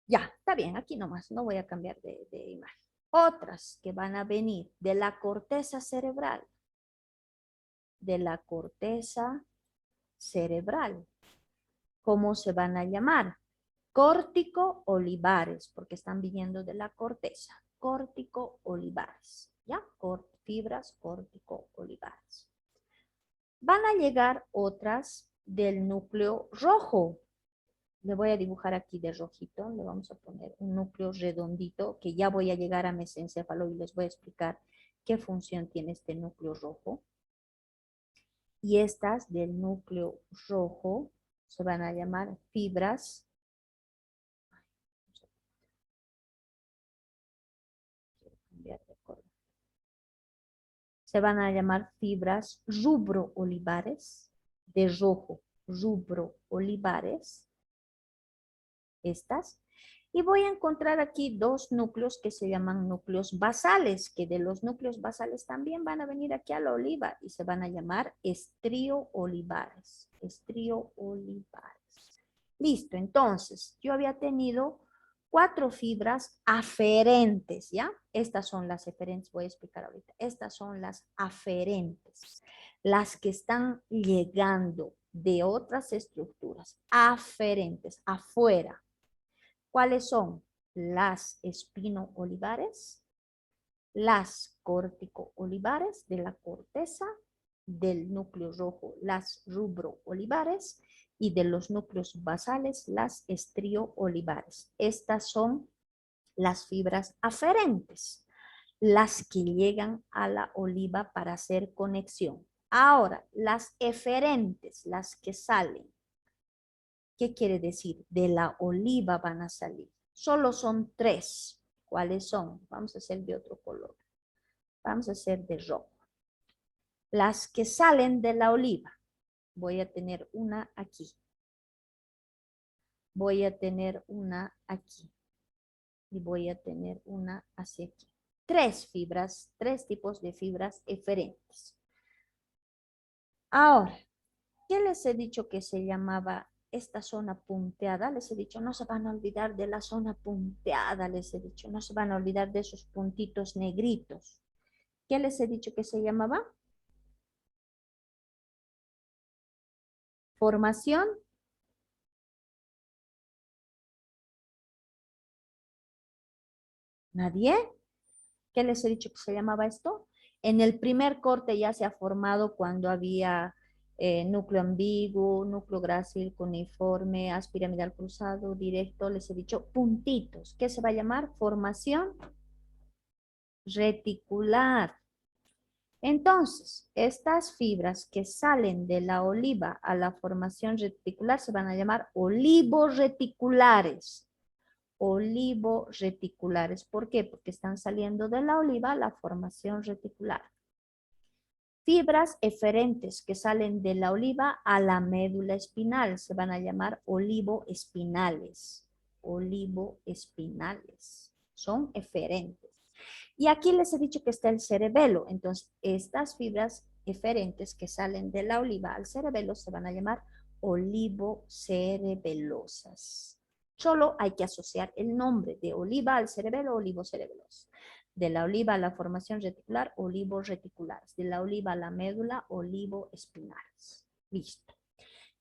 Ya, está bien, aquí nomás, no voy a cambiar de imagen. Otras que van a venir de la corteza cerebral, de la corteza cerebral. ¿Cómo se van a llamar? Córtico-olivares, porque están viniendo de la corteza. Córtico-olivares, ¿ya? Fibras córtico-olivares. Van a llegar otras del núcleo rojo. Le voy a dibujar aquí de rojito, le vamos a poner un núcleo redondito, que ya voy a llegar a mesencéfalo y les voy a explicar qué función tiene este núcleo rojo. Y estas del núcleo rojo se van a llamar fibras. Quiero cambiar de color. Se van a llamar fibras rubro-olivares, de rojo, rubro-olivares, estas. Y voy a encontrar aquí dos núcleos que se llaman núcleos basales, que de los núcleos basales también van a venir aquí a la oliva y se van a llamar estrío-olivares, estrío-olivares. Listo, entonces yo había tenido 4 fibras aferentes, ¿ya? Estas son las eferentes, voy a explicar ahorita. Estas son las aferentes, las que están llegando de otras estructuras, aferentes, afuera. ¿Cuáles son? Las espino-olivares, las córtico-olivares de la corteza, del núcleo rojo, las rubro-olivares, y de los núcleos basales, las estrío-olivares. Estas son las fibras aferentes, las que llegan a la oliva para hacer conexión. Ahora, las eferentes, las que salen. ¿Qué quiere decir? De la oliva van a salir. Solo son 3. ¿Cuáles son? Vamos a hacer de otro color. Vamos a hacer de rojo. Las que salen de la oliva. Voy a tener una aquí. Voy a tener una aquí. Y voy a tener una hacia aquí. 3 fibras, 3 tipos de fibras eferentes. Ahora, ¿qué les he dicho que se llamaba esta zona punteada? Les he dicho, no se van a olvidar de la zona punteada, les he dicho, no se van a olvidar de esos puntitos negritos. ¿Qué les he dicho que se llamaba? Formación. ¿Nadie? ¿Qué les he dicho que se llamaba esto? En el primer corte ya se ha formado cuando había núcleo ambiguo, núcleo grácil, cuneiforme, aspiramidal cruzado, directo. Les he dicho puntitos. ¿Qué se va a llamar? Formación reticular. Entonces, estas fibras que salen de la oliva a la formación reticular se van a llamar olivorreticulares. Olivorreticulares. ¿Por qué? Porque están saliendo de la oliva a la formación reticular. Fibras eferentes que salen de la oliva a la médula espinal se van a llamar olivoespinales. Olivoespinales. Son eferentes. Y aquí les he dicho que está el cerebelo. Entonces, estas fibras eferentes que salen de la oliva al cerebelo se van a llamar olivocerebelosas. Solo hay que asociar el nombre de oliva al cerebelo, olivocerebelosa. De la oliva a la formación reticular, olivorreticulares. De la oliva a la médula, olivoespinales. Listo.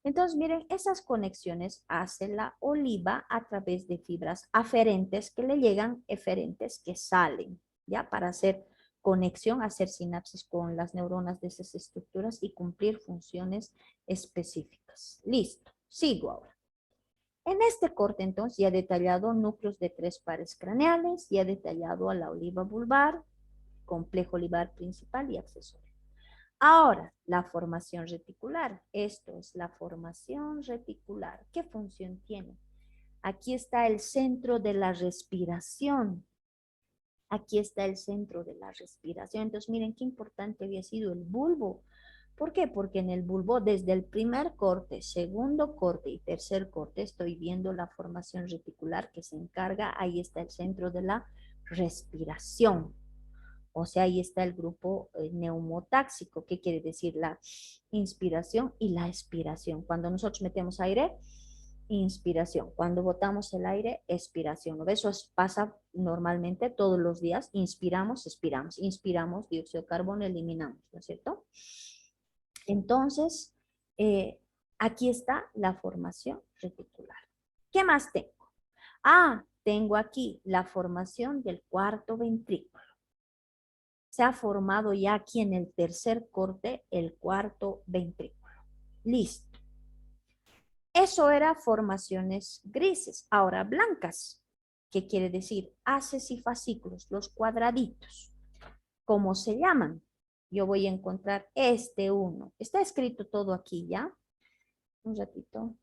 Entonces, miren, esas conexiones hace la oliva a través de fibras aferentes que le llegan, eferentes que salen, ¿ya? Para hacer conexión, hacer sinapsis con las neuronas de esas estructuras y cumplir funciones específicas. Listo. Sigo ahora. En este corte, entonces, ya he detallado núcleos de 3 pares craneales, ya he detallado a la oliva vulvar, complejo olivar principal y accesorio. Ahora, la formación reticular. Esto es la formación reticular. ¿Qué función tiene? Aquí está el centro de la respiración. Aquí está el centro de la respiración. Entonces, miren qué importante había sido el bulbo. ¿Por qué? Porque en el bulbo, desde el primer corte, segundo corte y tercer corte, estoy viendo la formación reticular que se encarga, ahí está el centro de la respiración. O sea, ahí está el grupo neumotáxico, que quiere decir la inspiración y la expiración. Cuando nosotros metemos aire, inspiración. Cuando botamos el aire, expiración. Eso pasa normalmente todos los días. Inspiramos, expiramos. Inspiramos dióxido de carbono, eliminamos, ¿no es cierto? Entonces, aquí está la formación reticular. ¿Qué más tengo? Tengo aquí la formación del cuarto ventrículo. Se ha formado ya aquí en el tercer corte el cuarto ventrículo. Listo. Eso era formaciones grises. Ahora blancas. ¿Qué quiere decir? Haces y fascículos, los cuadraditos. ¿Cómo se llaman? Yo voy a encontrar este uno. Está escrito todo aquí ya. Un ratito.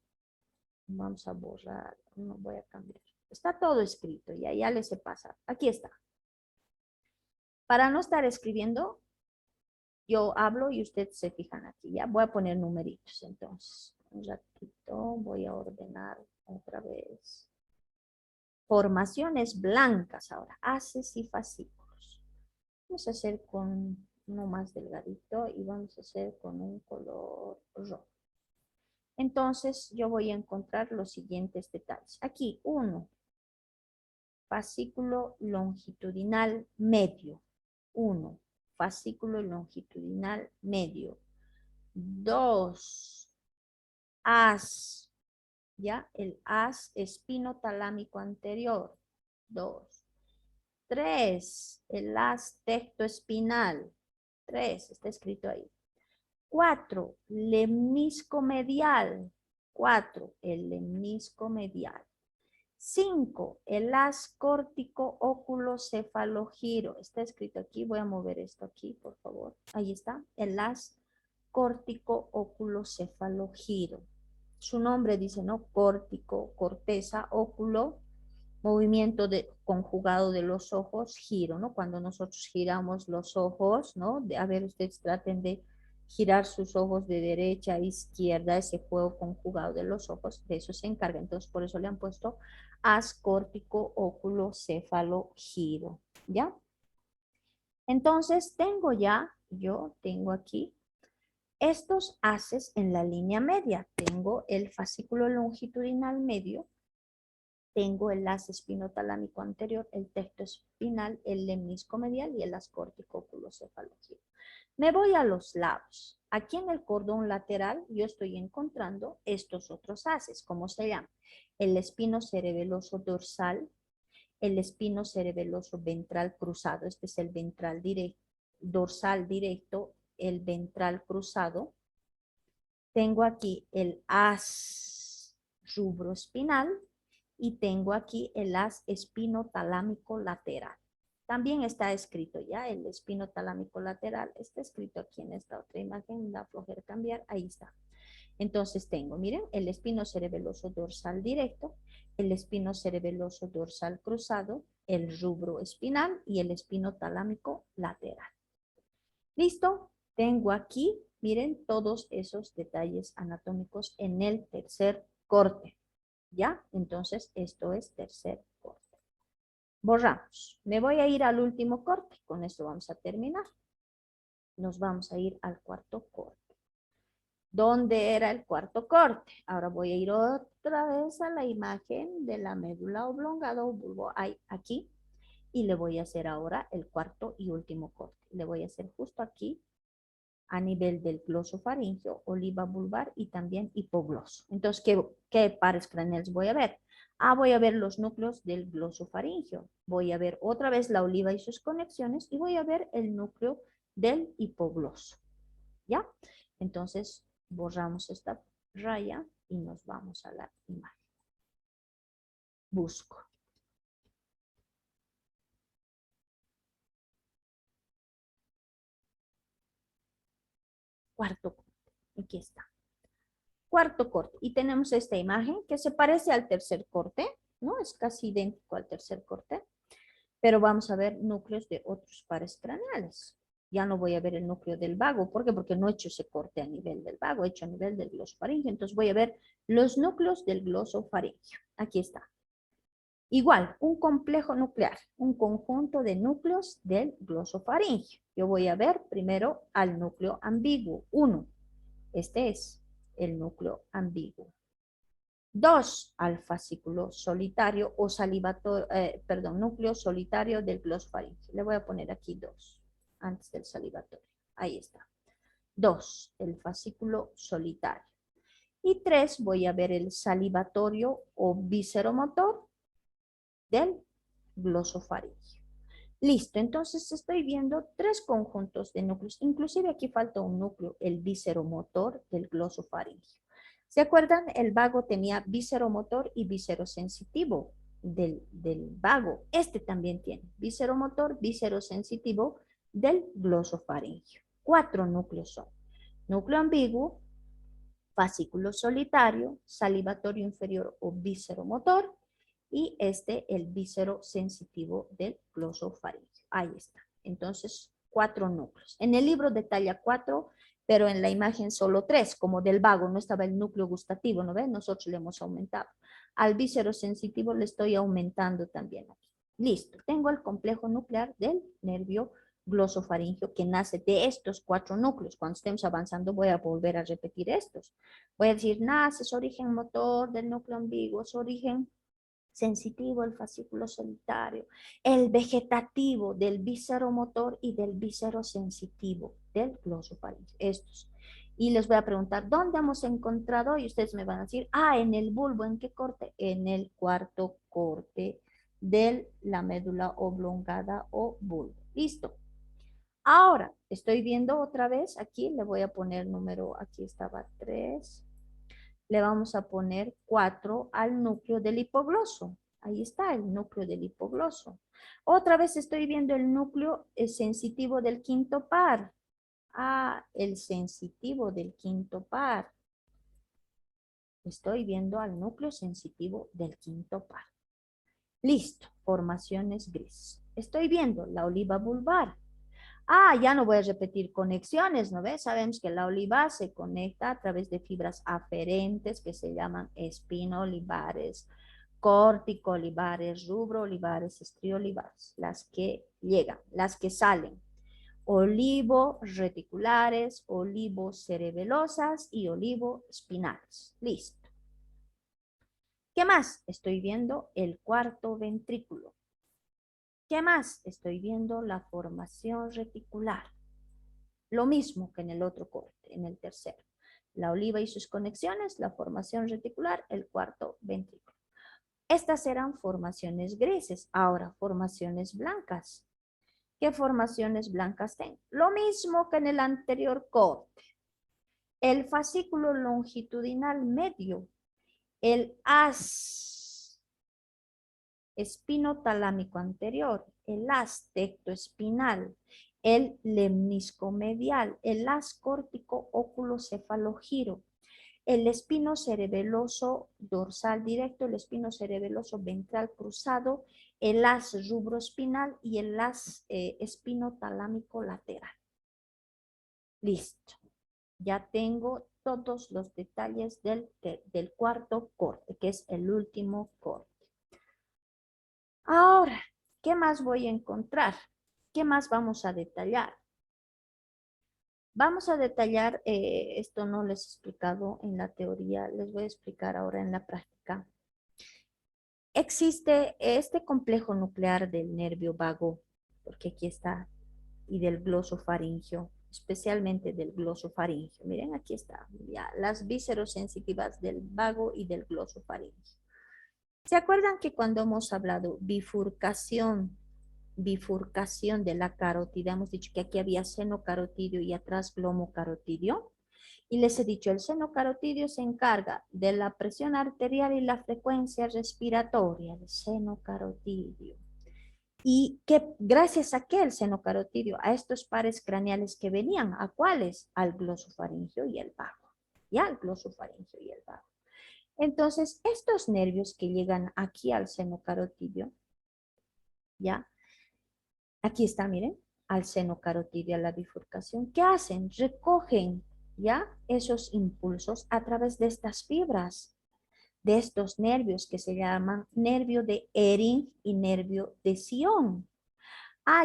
Vamos a borrar. No voy a cambiar. Está todo escrito. Ya les he pasado. Aquí está. Para no estar escribiendo, yo hablo y ustedes se fijan aquí. Ya voy a poner numeritos entonces. Un ratito. Voy a ordenar otra vez. Formaciones blancas ahora. Haces y fascículos. Vamos a hacer con uno más delgadito y vamos a hacer con un color rojo. Entonces yo voy a encontrar los siguientes detalles. Aquí, 1, fascículo longitudinal medio. 1, fascículo longitudinal medio. 2, haz, ¿ya? El haz espinotalámico anterior. 2. 3, el haz tectoespinal. 3, está escrito ahí. 4, lemnisco medial. 4, el lemnisco medial. 5, el haz córtico oculocefalogiro. Está escrito aquí, voy a mover esto aquí, por favor. Ahí está, el haz córtico oculocefalogiro. Su nombre dice, ¿no? Córtico, corteza, óculo, movimiento conjugado de los ojos, giro, ¿no? Cuando nosotros giramos los ojos, ¿no? A ver, ustedes traten de girar sus ojos de derecha a izquierda, ese juego conjugado de los ojos, de eso se encarga. Entonces, por eso le han puesto haz córtico óculo céfalo giro, ¿ya? Entonces, yo tengo aquí estos haces en la línea media. Tengo el fascículo longitudinal medio, tengo el haz espinotalámico anterior, el tecto espinal, el lemnisco medial y el haz córtico oculocefalogiro. Me voy a los lados. Aquí en el cordón lateral yo estoy encontrando estos otros haces. ¿Cómo se llama? El espino cerebeloso dorsal, el espino cerebeloso ventral cruzado. Este es el ventral directo, dorsal directo, el ventral cruzado. Tengo aquí el haz rubroespinal y tengo aquí el haz espinotalámico lateral. También está escrito ya el espinotalámico lateral. Está escrito aquí en esta otra imagen. Da flojera cambiar. Ahí está. Entonces tengo, miren, el espino cerebeloso dorsal directo, el espino cerebeloso dorsal cruzado, el rubro espinal y el espino talámico lateral. ¿Listo? Tengo aquí, miren, todos esos detalles anatómicos en el tercer corte. ¿Ya? Entonces, esto es tercer corte. Borramos. Me voy a ir al último corte. Con esto vamos a terminar. Nos vamos a ir al cuarto corte. ¿Dónde era el cuarto corte? Ahora voy a ir otra vez a la imagen de la médula oblongada o bulbo aquí y le voy a hacer ahora el cuarto y último corte. Le voy a hacer justo aquí a nivel del glosofaringeo, oliva vulvar y también hipogloso. Entonces, ¿qué pares craneales voy a ver? Voy a ver los núcleos del glosofaringeo. Voy a ver otra vez la oliva y sus conexiones y voy a ver el núcleo del hipogloso. ¿Ya? Entonces, borramos esta raya y nos vamos a la imagen. Busco. Cuarto corte. Aquí está. Cuarto corte. Y tenemos esta imagen que se parece al tercer corte, ¿no? Es casi idéntico al tercer corte. Pero vamos a ver núcleos de otros pares craneales. Ya no voy a ver el núcleo del vago. ¿Por qué? Porque no he hecho ese corte a nivel del vago, he hecho a nivel del glosofaringeo. Entonces voy a ver los núcleos del glosofaringeo. Aquí está. Igual, un complejo nuclear, un conjunto de núcleos del glosofaringio. Yo voy a ver primero al núcleo ambiguo, 1. Este es el núcleo ambiguo. 2, al fascículo solitario o salivatorio, núcleo solitario del glosofaringio. Le voy a poner aquí 2 antes del salivatorio. Ahí está. 2, el fascículo solitario. Y 3, voy a ver el salivatorio o visceromotor del glosofaringio. Listo, entonces estoy viendo 3 conjuntos de núcleos. Inclusive aquí falta un núcleo, el visceromotor del glosofaringio. ¿Se acuerdan? El vago tenía visceromotor y viscerosensitivo del vago. Este también tiene visceromotor, viscerosensitivo del glosofaringio. 4 núcleos son. Núcleo ambiguo, fascículo solitario, salivatorio inferior o visceromotor, y el víscero sensitivo del glosofaringio. Ahí está. Entonces, 4 núcleos. En el libro detalla 4, pero en la imagen solo 3, como del vago no estaba el núcleo gustativo, ¿no ven? Nosotros le hemos aumentado. Al víscero sensitivo le estoy aumentando también aquí. Listo, tengo el complejo nuclear del nervio glosofaringio que nace de estos 4 núcleos. Cuando estemos avanzando voy a volver a repetir estos. Voy a decir, nace su origen motor del núcleo ambiguo, su origen sensitivo, el fascículo solitario, el vegetativo del víscero motor y del víscero sensitivo del glosofaringio. Estos. Y les voy a preguntar, ¿dónde hemos encontrado? Y ustedes me van a decir, en el bulbo, ¿en qué corte? En el cuarto corte de la médula oblongada o bulbo. Listo. Ahora, estoy viendo otra vez, aquí le voy a poner número, aquí estaba 3, le vamos a poner 4 al núcleo del hipogloso. Ahí está el núcleo del hipogloso. Otra vez estoy viendo el núcleo sensitivo del quinto par. El sensitivo del quinto par. Estoy viendo al núcleo sensitivo del quinto par. Listo, formaciones grises. Estoy viendo la oliva vulvar. Ya no voy a repetir conexiones, ¿no ves? Sabemos que la oliva se conecta a través de fibras aferentes que se llaman espinolivares, corticoolivares, rubroolivares, estriolivares, las que llegan, las que salen. Olivo-reticulares, olivo-cerebelosas y olivo-espinales. Listo. ¿Qué más? Estoy viendo el cuarto ventrículo. ¿Qué más? Estoy viendo la formación reticular. Lo mismo que en el otro corte, en el tercero. La oliva y sus conexiones, la formación reticular, el cuarto ventrículo. Estas eran formaciones grises. Ahora, formaciones blancas. ¿Qué formaciones blancas tengo? Lo mismo que en el anterior corte. El fascículo longitudinal medio, el haz espinotalámico anterior, el haz tectoespinal, el lemnisco medial, el haz córtico óculo-cefalogiro, el espino cerebeloso dorsal directo, el espino cerebeloso ventral cruzado, el haz rubroespinal y el haz espinotalámico lateral. Listo. Ya tengo todos los detalles del cuarto corte, que es el último corte. Ahora, ¿qué más voy a encontrar? ¿Qué más vamos a detallar? Vamos a detallar, esto no les he explicado en la teoría, les voy a explicar ahora en la práctica. Existe este complejo nuclear del nervio vago, porque aquí está, y del glosofaringio, especialmente del glosofaringio. Miren, aquí está, ya, las viscerosensitivas del vago y del glosofaringio. ¿Se acuerdan que cuando hemos hablado bifurcación de la carótida, hemos dicho que aquí había seno carotidio y atrás glomo carotidio? Y les he dicho, el seno carotidio se encarga de la presión arterial y la frecuencia respiratoria, el seno carotidio. Y que gracias a qué el seno carotidio, a estos pares craneales que venían, ¿a cuáles? Al glosofaringio y el vago. Ya, al glosofaringio y el vago. Entonces, estos nervios que llegan aquí al seno carotidio, ¿ya? Aquí está, miren, al seno carotidio, a la bifurcación. ¿Qué hacen? Recogen, ¿ya? Esos impulsos a través de estas fibras. de estos nervios que se llaman nervio de Ehring y nervio de Sion.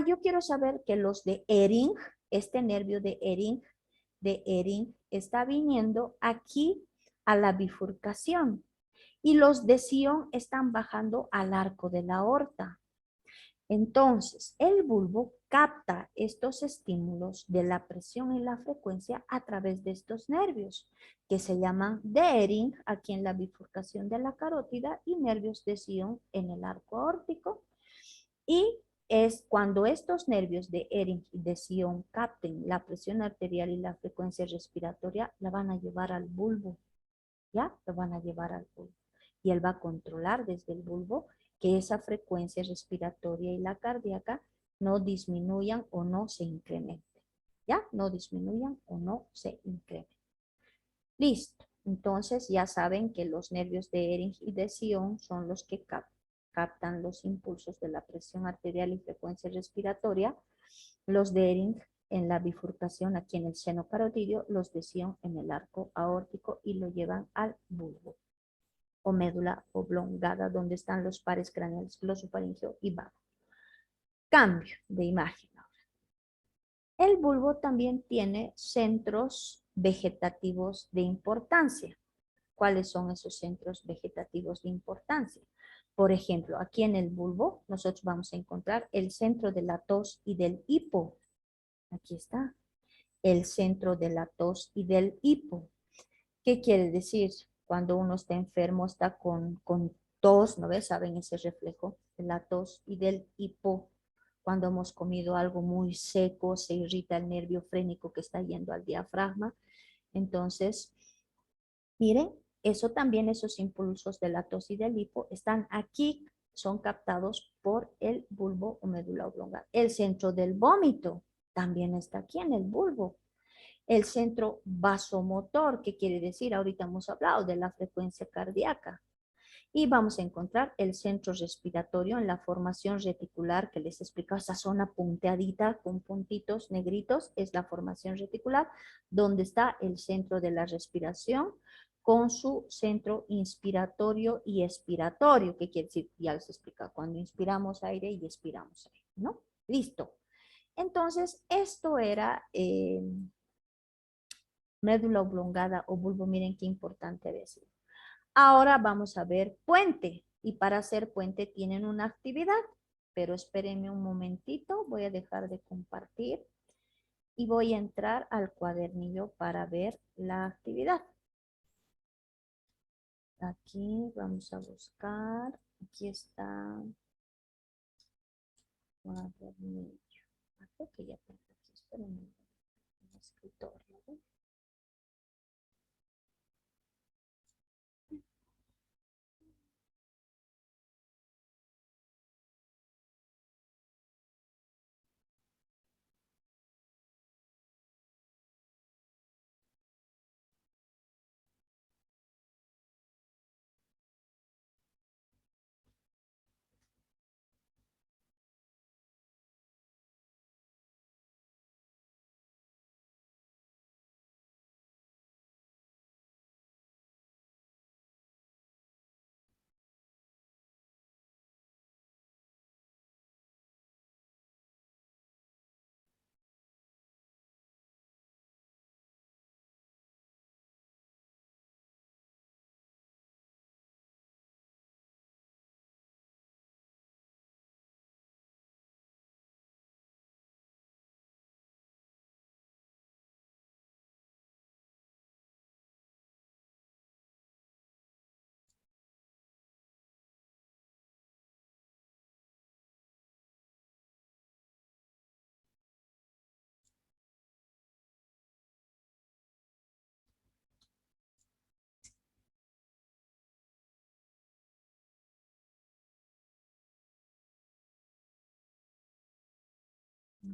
Yo quiero saber que los de Ehring, este nervio de Ehring está viniendo aquí a la bifurcación y los de Sion están bajando al arco de la aorta. Entonces, el bulbo capta estos estímulos de la presión y la frecuencia a través de estos nervios, que se llaman de Ehring, aquí en la bifurcación de la carótida, y nervios de Sion en el arco aórtico. Y es cuando estos nervios de Ehring y de Sion capten la presión arterial y la frecuencia respiratoria, la van a llevar al bulbo, ¿ya? Lo van a llevar al bulbo. Y él va a controlar desde el bulbo que esa frecuencia respiratoria y la cardíaca no disminuyan o no se incrementen. ¿Ya? No disminuyan o no se incrementen. Listo. Entonces ya saben que los nervios de Ehring y de Sion son los que captan los impulsos de la presión arterial y frecuencia respiratoria. Los de Ehring en la bifurcación aquí en el seno carotidio, los de Sion en el arco aórtico y lo llevan al bulbo o médula oblongada donde están los pares craneales glosofaringeo y vago. Cambio de imagen. El bulbo también tiene centros vegetativos de importancia. ¿Cuáles son esos centros vegetativos de importancia? Por ejemplo, aquí en el bulbo nosotros vamos a encontrar el centro de la tos y del hipo. Aquí está. El centro de la tos y del hipo. ¿Qué quiere decir? Cuando uno está enfermo, está con tos, ¿no ves? ¿Saben ese reflejo de la tos y del hipo? Cuando hemos comido algo muy seco, se irrita el nervio frénico que está yendo al diafragma. Entonces, miren, eso también, esos impulsos de la tos y del hipo están aquí, son captados por el bulbo o médula oblongada. El centro del vómito también está aquí en el bulbo. El centro vasomotor, ¿qué quiere decir? Ahorita hemos hablado de la frecuencia cardíaca. Y vamos a encontrar el centro respiratorio en la formación reticular que les explicaba, esa zona punteadita con puntitos negritos, es la formación reticular, donde está el centro de la respiración con su centro inspiratorio y expiratorio, ¿qué quiere decir? Ya les explica, cuando inspiramos aire y expiramos aire, ¿no? Listo. Entonces, esto era médula oblongada o bulbo, miren qué importante decir. Ahora vamos a ver puente. Y para hacer puente tienen una actividad. Pero espérenme un momentito. Voy a dejar de compartir. Y voy a entrar al cuadernillo para ver la actividad. Aquí vamos a buscar. Aquí está. Cuadernillo. Creo que ya tengo aquí. Espérenme. El escritorio.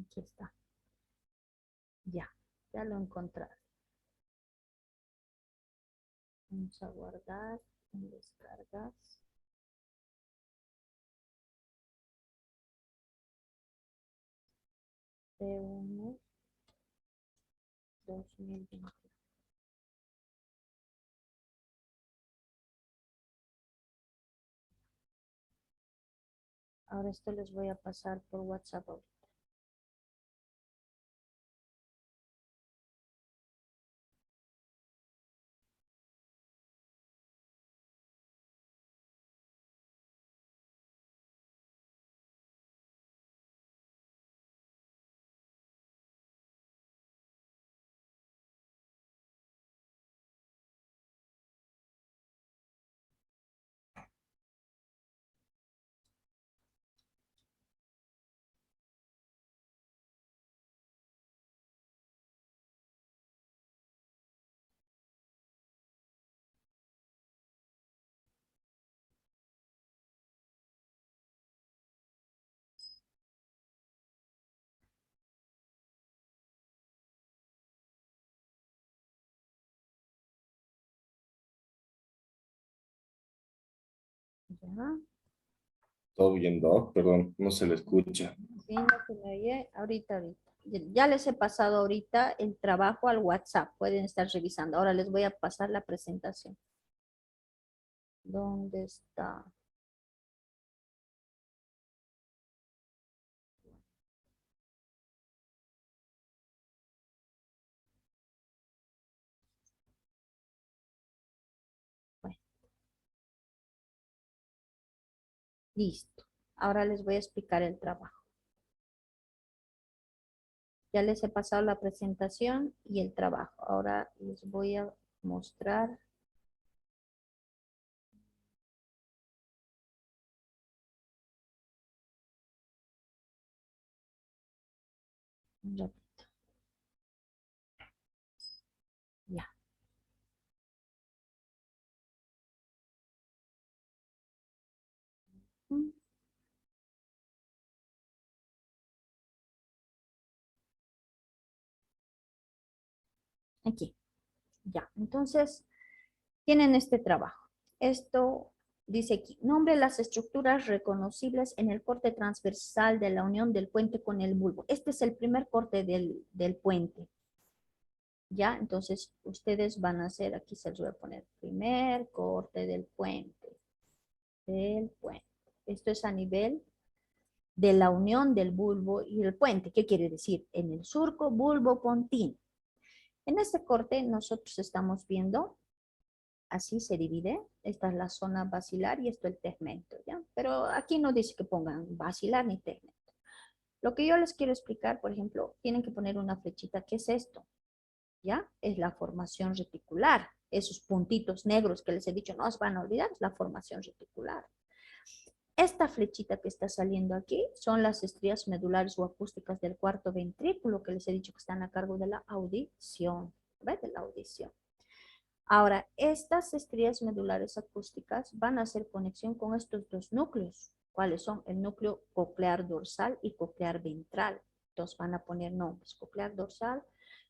Aquí está. Ya lo encontré. Vamos a guardar en descargas. C1 2020. Ahora esto les voy a pasar por WhatsApp ahorita. Ya. Todo bien, Doc, perdón, no se le escucha. Sí, no se me oye. Ahorita. Ya les he pasado ahorita el trabajo al WhatsApp. Pueden estar revisando. Ahora les voy a pasar la presentación. ¿Dónde está? Bueno, listo. Ahora les voy a explicar el trabajo. Ya les he pasado la presentación y el trabajo. Ahora les voy a mostrar. Un ratito. Ya. Mm, Aquí. Ya. Entonces, tienen este trabajo. Esto dice aquí, nombre las estructuras reconocibles en el corte transversal de la unión del puente con el bulbo. Este es el primer corte del puente. ¿Ya? Entonces, ustedes van a hacer, aquí se los voy a poner, primer corte del puente. Del puente. Esto es a nivel de la unión del bulbo y el puente. ¿Qué quiere decir? En el surco bulbo-pontino. En este corte nosotros estamos viendo, así se divide, esta es la zona basilar y esto el tegmento, ¿ya? Pero aquí no dice que pongan basilar ni tegmento. Lo que yo les quiero explicar, por ejemplo, tienen que poner una flechita. ¿Qué es esto? ¿Ya? Es la formación reticular. Esos puntitos negros que les he dicho, no os van a olvidar, es la formación reticular. Esta flechita que está saliendo aquí son las estrías medulares o acústicas del cuarto ventrículo que les he dicho que están a cargo de la audición. ¿Ves? De la audición. Ahora, estas estrías medulares acústicas van a hacer conexión con estos dos núcleos. ¿Cuáles son? El núcleo coclear dorsal y coclear ventral. Entonces van a poner nombres, coclear dorsal,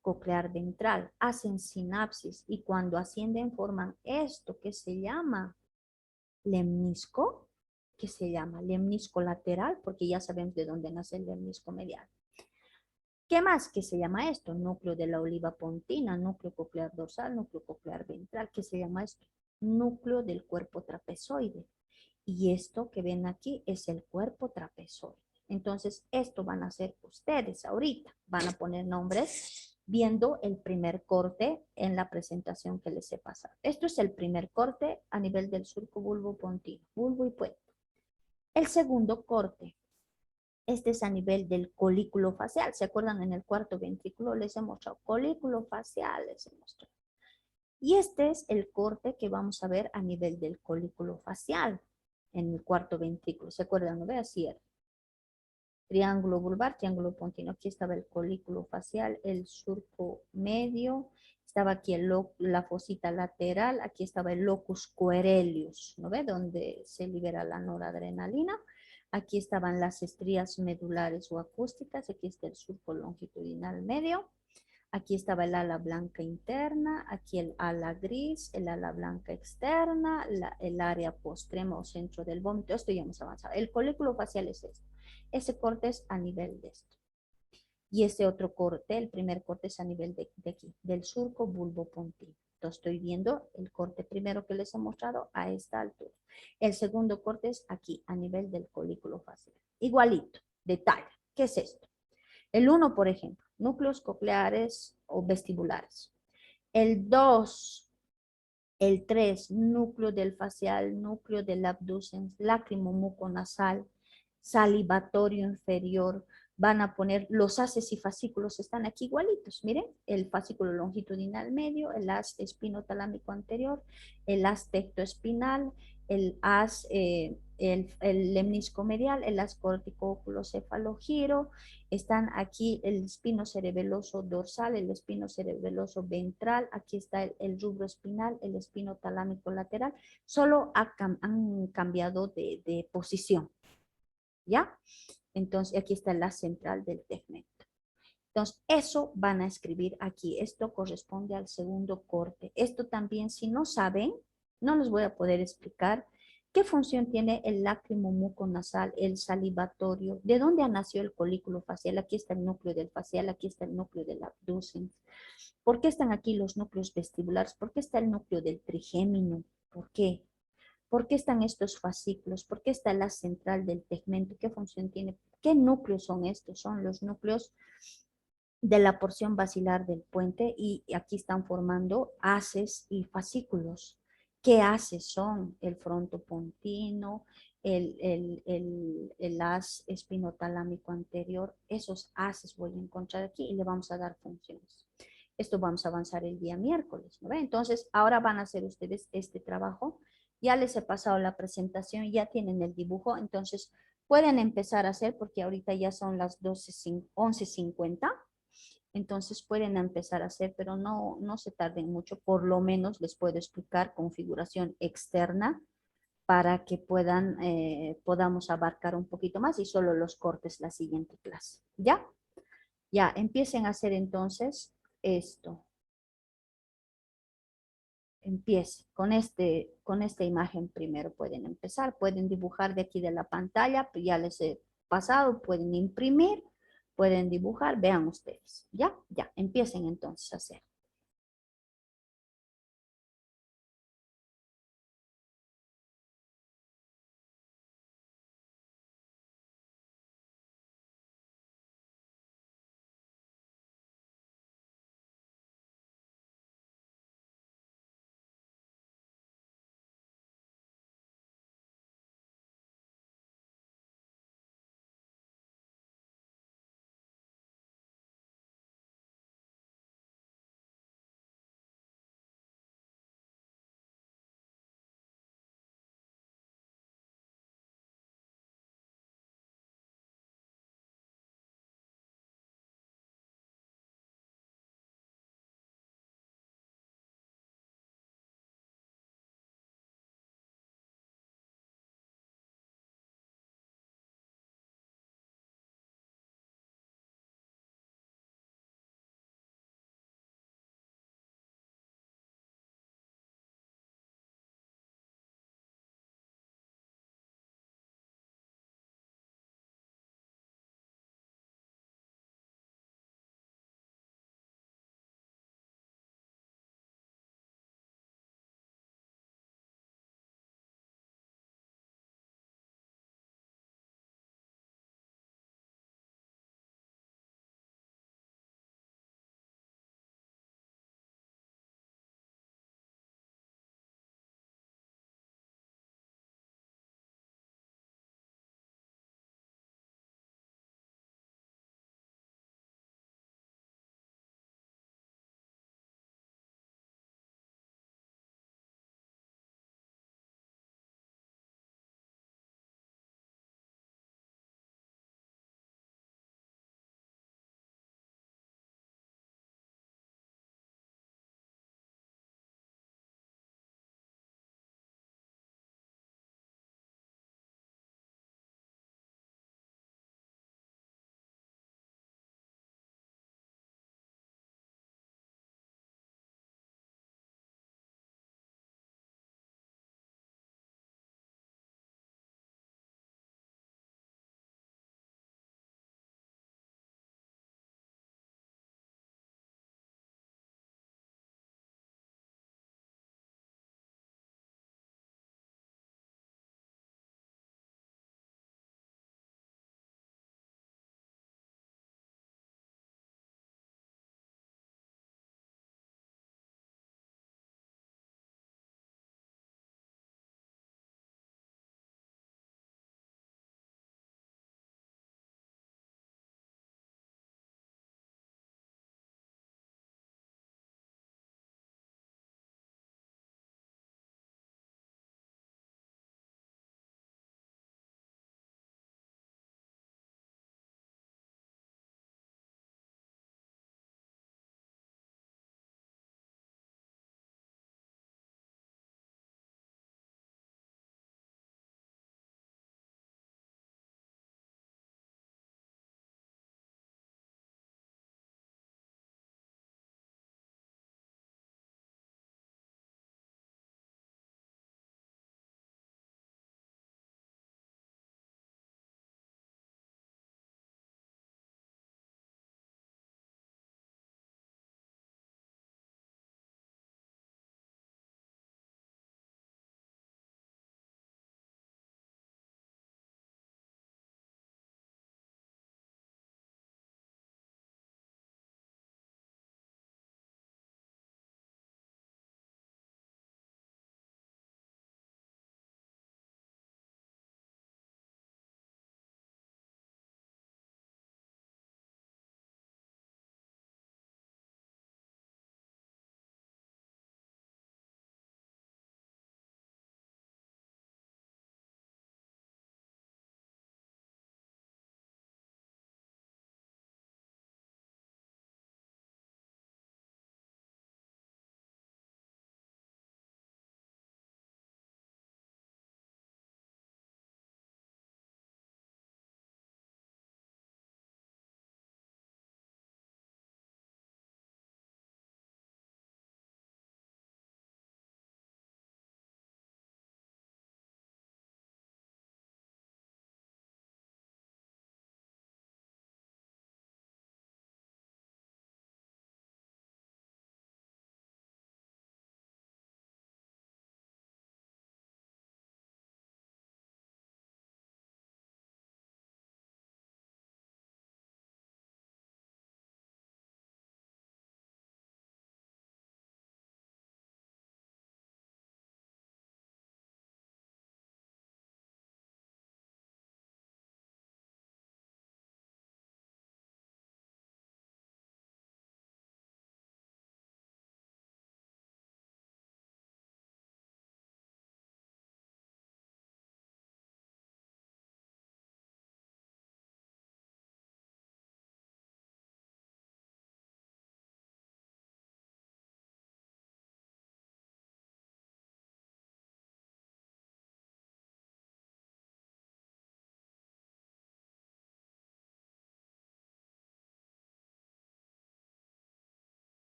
coclear ventral. Hacen sinapsis y cuando ascienden forman esto que se llama lemnisco, que se llama lemnisco lateral, porque ya sabemos de dónde nace el lemnisco medial. ¿Qué más que se llama esto? Núcleo de la oliva pontina, núcleo coclear dorsal, núcleo coclear ventral. ¿Qué se llama esto? Núcleo del cuerpo trapezoide. Y esto que ven aquí es el cuerpo trapezoide. Entonces, esto van a hacer ustedes ahorita. Van a poner nombres viendo el primer corte en la presentación que les he pasado. Esto es el primer corte a nivel del surco bulbo pontino, bulbo y puente. El segundo corte, este es a nivel del colículo facial. ¿Se acuerdan? En el cuarto ventrículo les he mostrado colículo facial, les he mostrado. Y este es el corte que vamos a ver a nivel del colículo facial en el cuarto ventrículo. ¿Se acuerdan? ¿No ve? Así era. Triángulo vulvar, triángulo pontino. Aquí estaba el colículo facial, el surco medio. Estaba aquí la fosita lateral. Aquí estaba el locus coeruleus, ¿no ve? Donde se libera la noradrenalina. Aquí estaban las estrías medulares o acústicas. Aquí está el surco longitudinal medio. Aquí estaba el ala blanca interna, aquí el ala gris, el ala blanca externa, el área postrema o centro del vómito. Esto ya hemos avanzado. El colículo facial es esto. Ese corte es a nivel de esto. Y este otro corte, el primer corte es a nivel de aquí, del surco bulbopontino. Entonces estoy viendo el corte primero que les he mostrado a esta altura. El segundo corte es aquí, a nivel del colículo facial. Igualito, detalle. ¿Qué es esto? El 1, por ejemplo, núcleos cocleares o vestibulares. El 2, el 3, núcleo del facial, núcleo del abducens, lácrimo muconasal, salivatorio inferior. Van a poner los haces y fascículos, están aquí igualitos. Miren, el fascículo longitudinal medio, el haz espinotalámico anterior, el haz tectoespinal, el haz, el lemnisco medial, el haz cortico-oculocefalogiro. Están aquí el espino cerebeloso dorsal, el espino cerebeloso ventral. Aquí está el rubro espinal, el espino talámico lateral. Solo han cambiado de posición. ¿Ya? Entonces, aquí está la central del tegmento. Entonces, eso van a escribir aquí. Esto corresponde al segundo corte. Esto también, si no saben, no les voy a poder explicar qué función tiene el lácrimo muconasal, el salivatorio, de dónde nació el colículo facial. Aquí está el núcleo del facial, aquí está el núcleo del abducens. ¿Por qué están aquí los núcleos vestibulares? ¿Por qué está el núcleo del trigémino? ¿Por qué? ¿Por qué están estos fascículos? ¿Por qué está la central del tegmento? ¿Qué función tiene? ¿Qué núcleos son estos? Son los núcleos de la porción basilar del puente y aquí están formando haces y fascículos. ¿Qué haces son? El frontopontino, el haz espinotalámico anterior. Esos haces voy a encontrar aquí y le vamos a dar funciones. Esto vamos a avanzar el día miércoles, ¿no ve? Entonces, ahora van a hacer ustedes este trabajo. Ya les he pasado la presentación, ya tienen el dibujo, entonces pueden empezar a hacer porque ahorita ya son las 11:50. Entonces pueden empezar a hacer, pero no se tarden mucho. Por lo menos les puedo explicar configuración externa para que podamos abarcar un poquito más y solo los cortes la siguiente clase. ¿Ya? Ya, empiecen a hacer entonces esto. Empiece con esta imagen primero pueden empezar. Pueden dibujar de aquí de la pantalla, ya les he pasado, pueden imprimir, pueden dibujar, vean ustedes. ¿Ya? Ya, empiecen entonces a hacer.